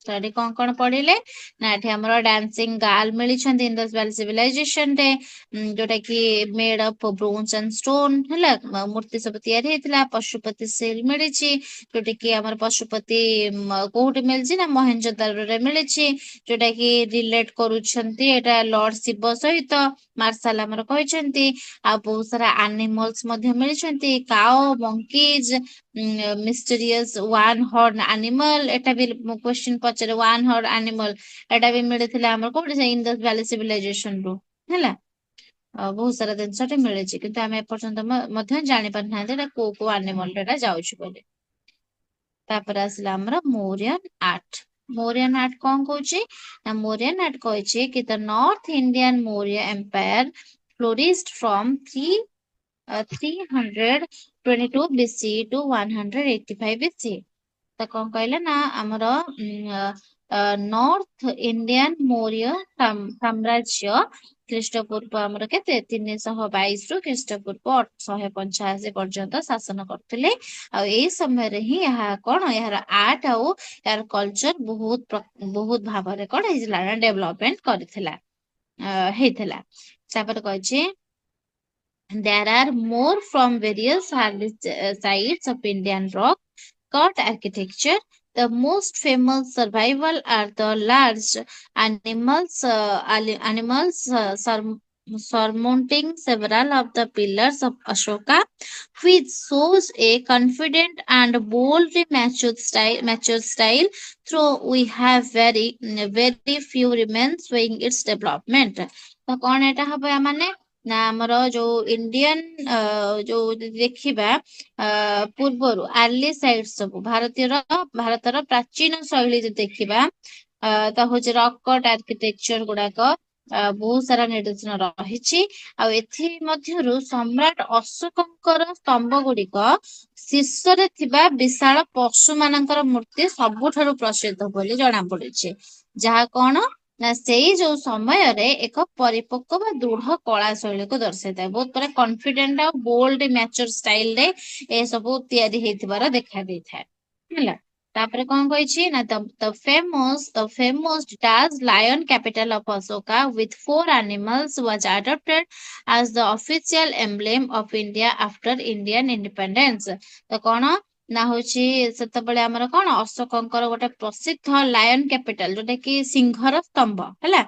ତ ଏଠି କଣ କଣ ପଢିଲେ ନା ଏଠି ଆମର ଡାନ୍ସିଂ ଗାର୍ଲ ମିଳିଛନ୍ତି ଇଣ୍ଡସ୍ ଭ୍ୟାଲି ସିଭିଲାଇଜେସନ ରେ, ଯୋଉଟା କି made of bronze and stone ହେଲା। ମୂର୍ତ୍ତି ସବୁ ତିଆରି ହେଇଥିଲା। ପଶୁପତି ସିଲ୍ ମିଳିଛି, ଯୋଉଟା କି ଆମର ପଶୁପତି କୋଉଠି ମିଳିଛି ନା ମହେଞ୍ଜୋଦାରୋରେ ମିଳିଛି, ଯୋଉଟା କି ରିଲେଟ କରୁଛନ୍ତି ଏଇଟା ଲର୍ଡ ଶିବ ସହିତ ମାର୍ଶାଲ ଆମର କହିଛନ୍ତି। ଆଉ ବହୁତ ସାରା ଆନିମଲ୍ସ ମଧ୍ୟ ମିଳିଛନ୍ତି, କାଓ, ମଙ୍କିଜ, ମିଷ୍ଟେରିୟସ୍ ୱାନ୍ ହର୍ନ ଆନିମଲ। ଏଟା ବି କ୍ୱେଶ୍ଚିନ୍ ପଚାରେ, ୱାନ୍ ହର୍ନ ଆନିମଲ ଏଟା ବି ମିଳିଥିଲା ଆମର କୋଉଠି, ସେ ଇଣ୍ଡସ୍ ଭ୍ୟାଲି ସିଭିଲାଇଜେସନ ରୁ ହେଲା। ବହୁତ ସାରା ଜିନିଷଟେ ମିଳିଛି, କିନ୍ତୁ ଆମେ ଏପର୍ଯ୍ୟନ୍ତ ମଧ୍ୟ ଜାଣି ପାରୁନାହାନ୍ତି ଏଟା କୋଉ କୋଉ ଆନିମଲ ଏଟା ଯାଉଛି ବୋଲି। ତାପରେ ଆସିଲା ଆମର ମୌର୍ୟନ୍ ଆର୍ଟ। ମୌର୍ୟନ୍ ଆର୍ଟ କଣ କହୁଛି ନା ମୌର୍ୟନ୍ ଆର୍ଟ କହିଛି କି the North Indian Maurya Empire flourished from 322 BC to 185 BC। ତ କଣ କହିଲେ ନା ଆମର ନର୍ଥ ଇଣ୍ଡିଆନ ମୌର୍ୟ ସାମ୍ରାଜ୍ୟ ଖ୍ରୀଷ୍ଟପୂର୍ବ ଆମର କେତେ 322 ରୁ ଖ୍ରୀଷ୍ଟପୂର୍ବ 885 ପର୍ଯ୍ୟନ୍ତ ଶାସନ କରୁଥିଲେ। ଆଉ ଏଇ ସମୟରେ ହିଁ ଏହା କଣ ଏହାର ଆର୍ଟ ଆଉ ଏହାର କଲଚର ବହୁତ ଭାବରେ କଣ ହେଇଥିଲା ନା ଡେଭଲପମେଣ୍ଟ କରିଥିଲା, ହେଇଥିଲା। ତାପରେ କହିଛି, there are more from various sites of Indian rock cut architecture The most famous survival are the large animals surmounting several of the pillars of Ashoka, which shows a confident and boldly mature style. Though we have very few remains showing its development. ତ କଣ ଏଟା ହବ ୟା ମାନେ ନା ଆମର ଯୋଉ Indian ଯୋଉ ଯଦି ଦେଖିବା ପୂର୍ବରୁ ଆର୍ଲି ସାଇଟ୍ ସବୁ ଭାରତର ପ୍ରାଚୀନ ଶୈଳୀ ଯଦି ଦେଖିବା ତ ହଉଛି ରକ୍ କଟ୍ ଆର୍କିଟେକ୍ଚର ଗୁଡାକ ବହୁତ ସାରା ନିଦର୍ଶନ ରହିଛି। ଆଉ ଏଥି ମଧ୍ୟରୁ ସମ୍ରାଟ ଅଶୋକଙ୍କର ସ୍ତମ୍ଭ ଗୁଡିକ ଶୀର୍ଷରେ ଥିବା ବିଶାଳ ପଶୁ ମାନଙ୍କର ମୂର୍ତ୍ତି ସବୁଠାରୁ ପ୍ରସିଦ୍ଧ ବୋଲି ଜଣା ପଡୁଛି। ଯାହା କଣ ନା ସେଇ ଯୋଉ ସମୟରେ ଏକ ପରିପକ୍ୱ ବା ଦୃଢ କଳା ଶୈଳୀକୁ ଦର୍ଶାଇଥାଏ। ବହୁତ ପୁରା କନଫିଡେଣ୍ଟ ଆଉ ବୋଲ୍ଡ ମ୍ୟାଚର ଷ୍ଟାଇଲରେ ଏ ସବୁ ତିଆରି ହେଇଥିବାର ଦେଖା ଦେଇଥାଏ ହେଲା। ତାପରେ କଣ କହିଛି ନା the famous Daz lion capital of Ashoka with four animals was adopted as the official emblem of India after Indian independence। ତ କଣ ନା ହଉଛି ସେତେବେଳେ ଆମର କଣ ଅଶୋକଙ୍କର ଗୋଟେ ପ୍ରସିଦ୍ଧ ଲାୟନ କ୍ୟାପିଟାଲ ଯୋଉଟା କି ସିଂହର ସ୍ତମ୍ଭ ହେଲା,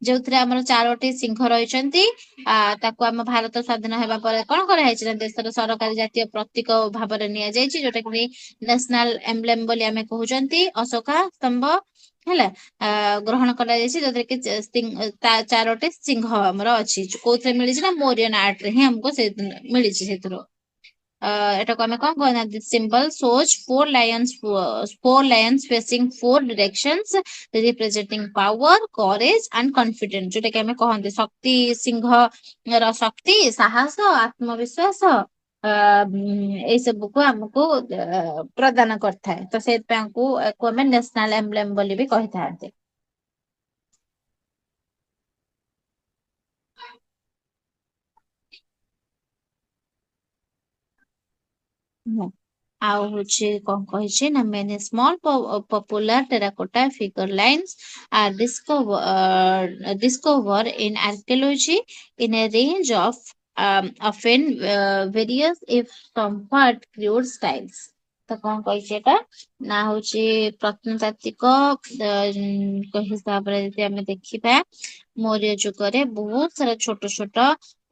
ଯୋଉଥିରେ ଆମର ଚାରୋଟି ସିଂହ ରହିଛନ୍ତି। ତାକୁ ଆମ ଭାରତ ସ୍ଵାଧୀନ ହେବା ପରେ କଣ କରାହେଇଛି ନା ଦେଶର ସରକାରୀ ଜାତୀୟ ପ୍ରତୀକ ଭାବରେ ନିଆଯାଇଛି, ଯୋଉଟା କି ନ୍ୟାସନାଲ ଏମ୍ବ୍ଲେମ ବୋଲି ଆମେ କହୁଛନ୍ତି ଅଶୋକା ସ୍ତମ୍ଭ ହେଲା। ଗ୍ରହଣ କରାଯାଇଛି ଯୋଉଥିରେ କି ଚାରୋଟି ସିଂହ ଆମର ଅଛି। କୋଉଥିରେ ମିଳିଛି ନା ମୋରିୟନ ଆର୍ଟ ରେ ହିଁ ଆମକୁ ସେ ମିଳିଛି ସେଥିରୁ। ଏଟାକୁ ଆମେ କଣ କହନା symbol shows four lions facing four directions representing power, courage and confidence, ଯୋଉଟା କି ଆମେ କହନ୍ତି ଶକ୍ତି, ସିଂହର ଶକ୍ତି, ସାହସ, ଆତ୍ମବିଶ୍ୱାସ ଏଇ ସବୁକୁ ଆମକୁ ପ୍ରଦାନ କରିଥାଏ। ତ ସେଥିପାଇଁ ୟାକୁ ଆମେ ନ୍ୟାସନାଲ ଏମ୍ବ୍ଲେମ ବୋଲି ବି କହିଥାନ୍ତି। ହୁଁ। ଆଉ ହଉଛି କଣ କହିଛି ନା many small popular terracotta figure lines are discovered in archaeology in a range of often various if somewhat crude styles। ତ କଣ କହିଛି ଏଟା ନା ହଉଛି ପ୍ରତ୍ନତାତ୍ତ୍ୱିକ ହିସାବରେ ଯଦି ଆମେ ଦେଖିବା ମୌର୍ଯ୍ୟ ଯୁଗରେ ବହୁତ ସାରା ଛୋଟ ଛୋଟ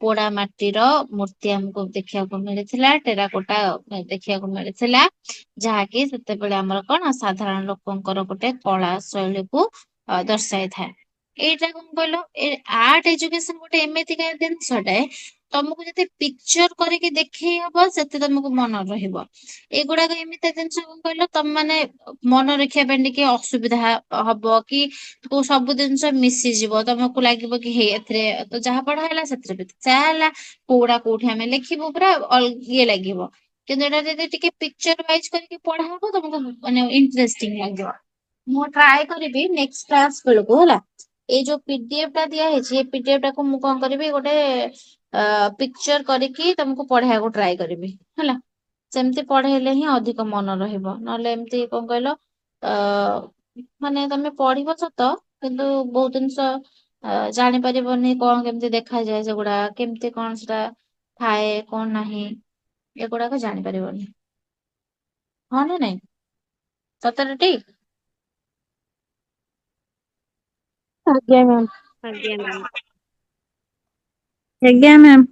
ପୋଡା ମାଟିର ମୂର୍ତ୍ତି ଆମକୁ ଦେଖିବାକୁ ମିଳିଥିଲା, ଟେରାକୋଟା ଦେଖିବାକୁ ମିଳିଥିଲା, ଯାହାକି ସେତେବେଳେ ଆମର କଣ ସାଧାରଣ ଲୋକଙ୍କର ଗୋଟେ କଳା ଶୈଳୀକୁ ଦର୍ଶାଇଥାଏ। ଏଇଟା କଣ କହିଲ ଏ ଆର୍ଟ ଏଜୁକେସନ ଗୋଟେ ଏମିତିକା ଜିନିଷଟେ ତମକୁ ଯେତେ ପିକ୍ଚର କରିକି ଦେଖେଇ ହବ ସେତେ ତମକୁ ମନେ ରହିବ। ଏଗୁଡାକ ଏମିତି ଜିନିଷ କଣ କହିଲ ତମ ମାନେ ମନେ ରଖିବା ପାଇଁ ଟିକେ ଅସୁବିଧା ହବ କି କୋଉ ସବୁ ଜିନିଷ ମିଶିଯିବ, ତମକୁ ଲାଗିବ କି ହେଇ ଏଥିରେ ତ ଯାହା ପଢା ହେଲା ସେଥିରେ ବି ଯାହା ହେଲା, କୋଉଟା କୋଉଠି ଆମେ ଲେଖିବୁ ପୁରା ଇଏ ଲାଗିବ। କିନ୍ତୁ ଏଟା ଯଦି ଟିକେ ପିକ୍ଚର ୱାଇଜ କରିକି ପଢା ହବ ତମକୁ ମାନେ ଇଣ୍ଟରେଷ୍ଟିଂ ଲାଗିବ। ମୁଁ ଟ୍ରାଏ କରିବି ନେକ୍ସଟ କ୍ଲାସ ବେଳକୁ ହେଲା, ଏଇ ଯୋଉ ପିଡିଏଫ ଟା ଦିଆ ହେଇଛି ଏ ପିଡିଏଫ ଟାକୁ ମୁଁ କଣ କରିବି ଗୋଟେ ପିକ୍ଚର କରିକି ତମକୁ ପଢେଇବାକୁ ଟ୍ରାଏ କରିବି ହେଲା। ସେମିତି ପଢେଇଲେ ହିଁ ଅଧିକ ମନ ରହିବ, ନହେଲେ ଏମିତି କଣ କହିଲ ମାନେ ତମେ ପଢିବ ସତ କିନ୍ତୁ ବହୁତ ଜିନିଷ ଜାଣିପାରିବନି, କଣ କେମିତି ଦେଖାଯାଏ, ସେଗୁଡା କେମିତି କଣ ସେଟା ଥାଏ କଣ ନାହିଁ ଏଗୁଡାକ ଜାଣିପାରିବନି। ହଁ ନା ନାଇଁ ସତରେ ଟି? ଆଜ୍ଞା ମ୍ୟାମ୍। ଆଜ୍ଞା ମ୍ୟାମ୍। ଆଜ୍ଞା ମ୍ୟାମ୍।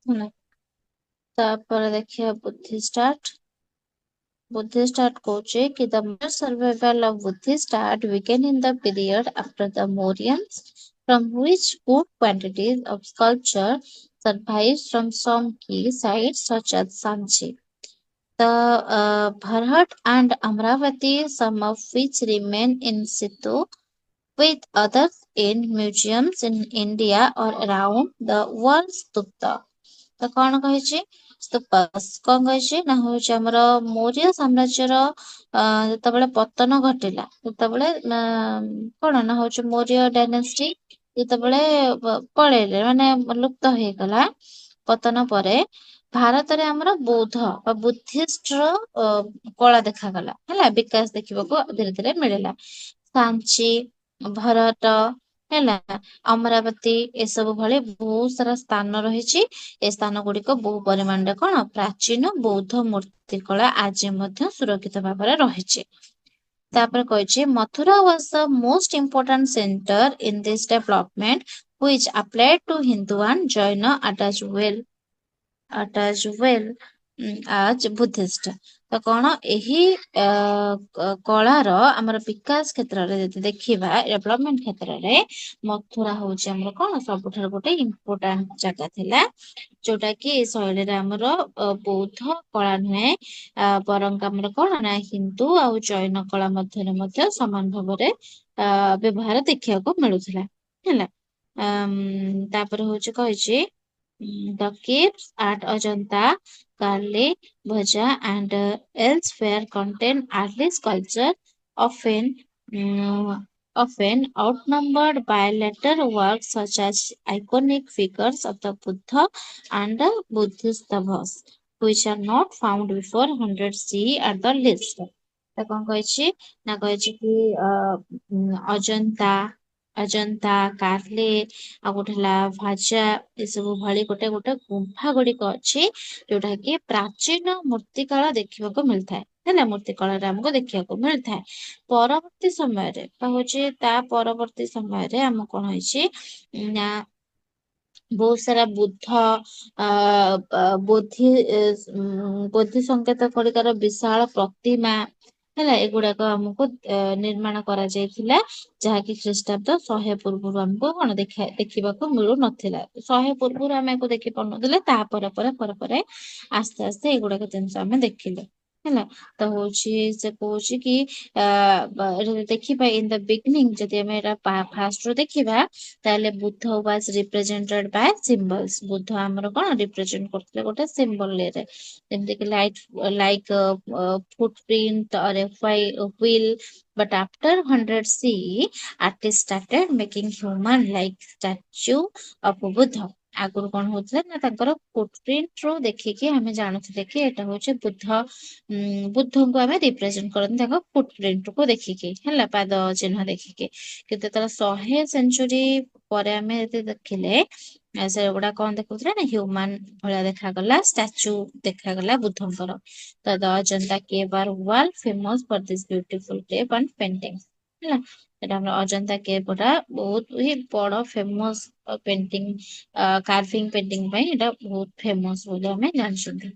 ହେଲା ତାପରେ ଦେଖିବା Buddhist art କହୁଛି କି the mass survival of Buddhist art began in the period after the Mauryans, from which good quantities of sculpture survives from some key sites such as Sanchi, the Bharat and Amravati, some of which remain in situ, with others in museums in India or around the world ସ୍ତୂପ। ତ କଣ କହିଛି ସ୍ତୂପ କଣ କହିଛି ନା ହଉଛି ଆମର ମୌର୍ଯ୍ୟ ସାମ୍ରାଜ୍ୟର ଯେତେବେଳେ ପତନ ଘଟିଲା, ଯେତେବେଳେ କଣ ନା ହଉଛି ମୌର୍ଯ୍ୟ ଡାଇନେଷ୍ଟି ଯେତେବେଳେ ପଳେଇଲେ ମାନେ ଲୁପ୍ତ ହେଇଗଲା ପତନ ପରେ ଭାରତରେ ଆମର ବୌଦ୍ଧ ବା ବୁଦ୍ଧିଷ୍ଟର କଳା ଦେଖାଗଲା ହେଲା, ବିକାଶ ଦେଖିବାକୁ ଧୀରେ ଧୀରେ ମିଳିଲା। ସାଞ୍ଚି, ଭରତ ହେଲା, ଅମରାବତୀ ଏସବୁ ଭଳି ବହୁତ ସାରା ସ୍ଥାନ ରହିଛି। ଏ ସ୍ଥାନ ଗୁଡିକ ବହୁ ପରିମାଣରେ କଣ ପ୍ରାଚୀନ ବୌଦ୍ଧ ମୂର୍ତ୍ତି କଳା ଆଜି ମଧ୍ୟ ସୁରକ୍ଷିତ ଭାବରେ ରହିଛି। ତାପରେ କହିଛି Mathura was the most important center in this development which applied to Hindu and Jaina as Buddhist। ତ କଣ ଏହି କଳାର ଆମର ବିକାଶ କ୍ଷେତ୍ରରେ ଯଦି ଦେଖିବା ଡେଭଲପମେଣ୍ଟ କ୍ଷେତ୍ରରେ ମଥୁରା ହଉଛି ଆମର କଣ ସବୁଠାରୁ ଗୋଟେ ଇମ୍ପୋର୍ଟାଣ୍ଟ ଜାଗା ଥିଲା, ଯୋଉଟା କି ଏ ଶୈଳୀରେ ଆମର ବୌଦ୍ଧ କଳା ନୁହେଁ ବରଂ ଆମର କଣ ନା ହିନ୍ଦୁ ଆଉ ଜୈନ କଳା ମଧ୍ୟରେ ମଧ୍ୟ ସମାନ ଭାବରେ ବ୍ୟବହାର ଦେଖିବାକୁ ମିଳୁଥିଲା ହେଲା। ତାପରେ ହଉଛି କହିଛି the caves at Ajanta, Karli, Bhaja and elsewhere contain early sculpture often often outnumbered by later works such as iconic figures of the Buddha and Buddhist devas, which are not found before 100 CE at the least। ତ କଣ କହିଛି ନା କହିଛି କି Ajanta, Carly ଆଉ ଗୋଟେ ହେଲା ଭାଜା ଏସବୁ ଭଳି ଗୋଟେ ଗୋଟେ ଗୁମ୍ଫା ଗୁଡିକ ଅଛି ଯୋଉଟା କି ପ୍ରାଚୀନ ମୂର୍ତ୍ତିକାଳ ଦେଖିବାକୁ ମିଳିଥାଏ ହେଲା, ମୂର୍ତ୍ତି କଳାରେ ଆମକୁ ଦେଖିବାକୁ ମିଳିଥାଏ। ପରବର୍ତ୍ତୀ ସମୟରେ ବା ହଉଛି ତା ପରବର୍ତ୍ତୀ ସମୟରେ ଆମକୁ କଣ ହେଇଛି ନା ବହୁତ ସାରା ବୁଦ୍ଧ ବୋଧି ସଂକେତ ଗୁଡିକର ବିଶାଳ ପ୍ରତିମା ହେଲା, ଏଗୁଡାକ ଆମକୁ ନିର୍ମାଣ କରାଯାଇଥିଲା, ଯାହାକି ଖ୍ରୀଷ୍ଟାବ୍ଦ 100 ପୂର୍ବରୁ ଆମକୁ କଣ ଦେଖିବାକୁ ମିଳୁନଥିଲା। 100 ପୂର୍ବରୁ ଆମେ ଆକୁ ଦେଖି ପାରୁନଥିଲେ, ପରେ ଆସ୍ତେ ଆସ୍ତେ ଏଗୁଡାକ ଜିନିଷ ଆମେ ଦେଖିଲେ ହେଲା। ତ ହଉଛି ସେ କହୁଛି କି ଦେଖିବା ଇନ ଦ ବିଗିନିଂ ଯଦି ଆମେ ଏଟା ଫାଷ୍ଟ ରୁ ଦେଖିବା ତାହେଲେ Buddha was represented by symbols. Buddha ଆମର କଣ ରିପ୍ରେଜେଣ୍ଟ କରୁଥିଲେ ଗୋଟେ ସିମ୍ବଲ ରେ, ଯେମିତି କି footprint or wheel, but after 100 CE artists started making human like statue of Buddha। ଆଗରୁ କଣ ହଉଥିଲା ନା ତାଙ୍କର ଫୁଟପ୍ରିଣ୍ଟ ରୁ ଦେଖିକି ଆମେ ଜାଣୁଥିଲେ କି ଏଟା ହଉଛି ବୁଦ୍ଧଙ୍କୁ ଆମେ ରିପ୍ରେଜେଣ୍ଟ କରନ୍ତି ତାଙ୍କ ଫୁଟପ୍ରିଣ୍ଟ କୁ ଦେଖିକି ହେଲା, ପାଦ ଚିହ୍ନ ଦେଖିକି। କିନ୍ତୁ ଯେତେବେଳେ 100 ସେଞ୍ଚୁରୀ ପରେ ଆମେ ଯଦି ଦେଖିଲେ ସେଗୁଡା କଣ ଦେଖଉଥିଲା ନା ହ୍ୟୁମାନ ଭଳିଆ ଦେଖାଗଲା, ଷ୍ଟାଚୁ ଦେଖାଗଲା ବୁଦ୍ଧଙ୍କର। ତ the Ajanta cave are world famous for this beautiful cave and painting ହେଲା। ସେଟା ଆମର ଅଜନ୍ତା କେଭ୍ ଟା ବହୁତ ହି ବଡ ଫେମସ ପେଣ୍ଟିଂ କାର୍ଭିଂ ପେଣ୍ଟିଂ ପାଇଁ ଏଟା ବହୁତ ଫେମସ ବୋଲି ଆମେ ଜାଣିଛନ୍ତି।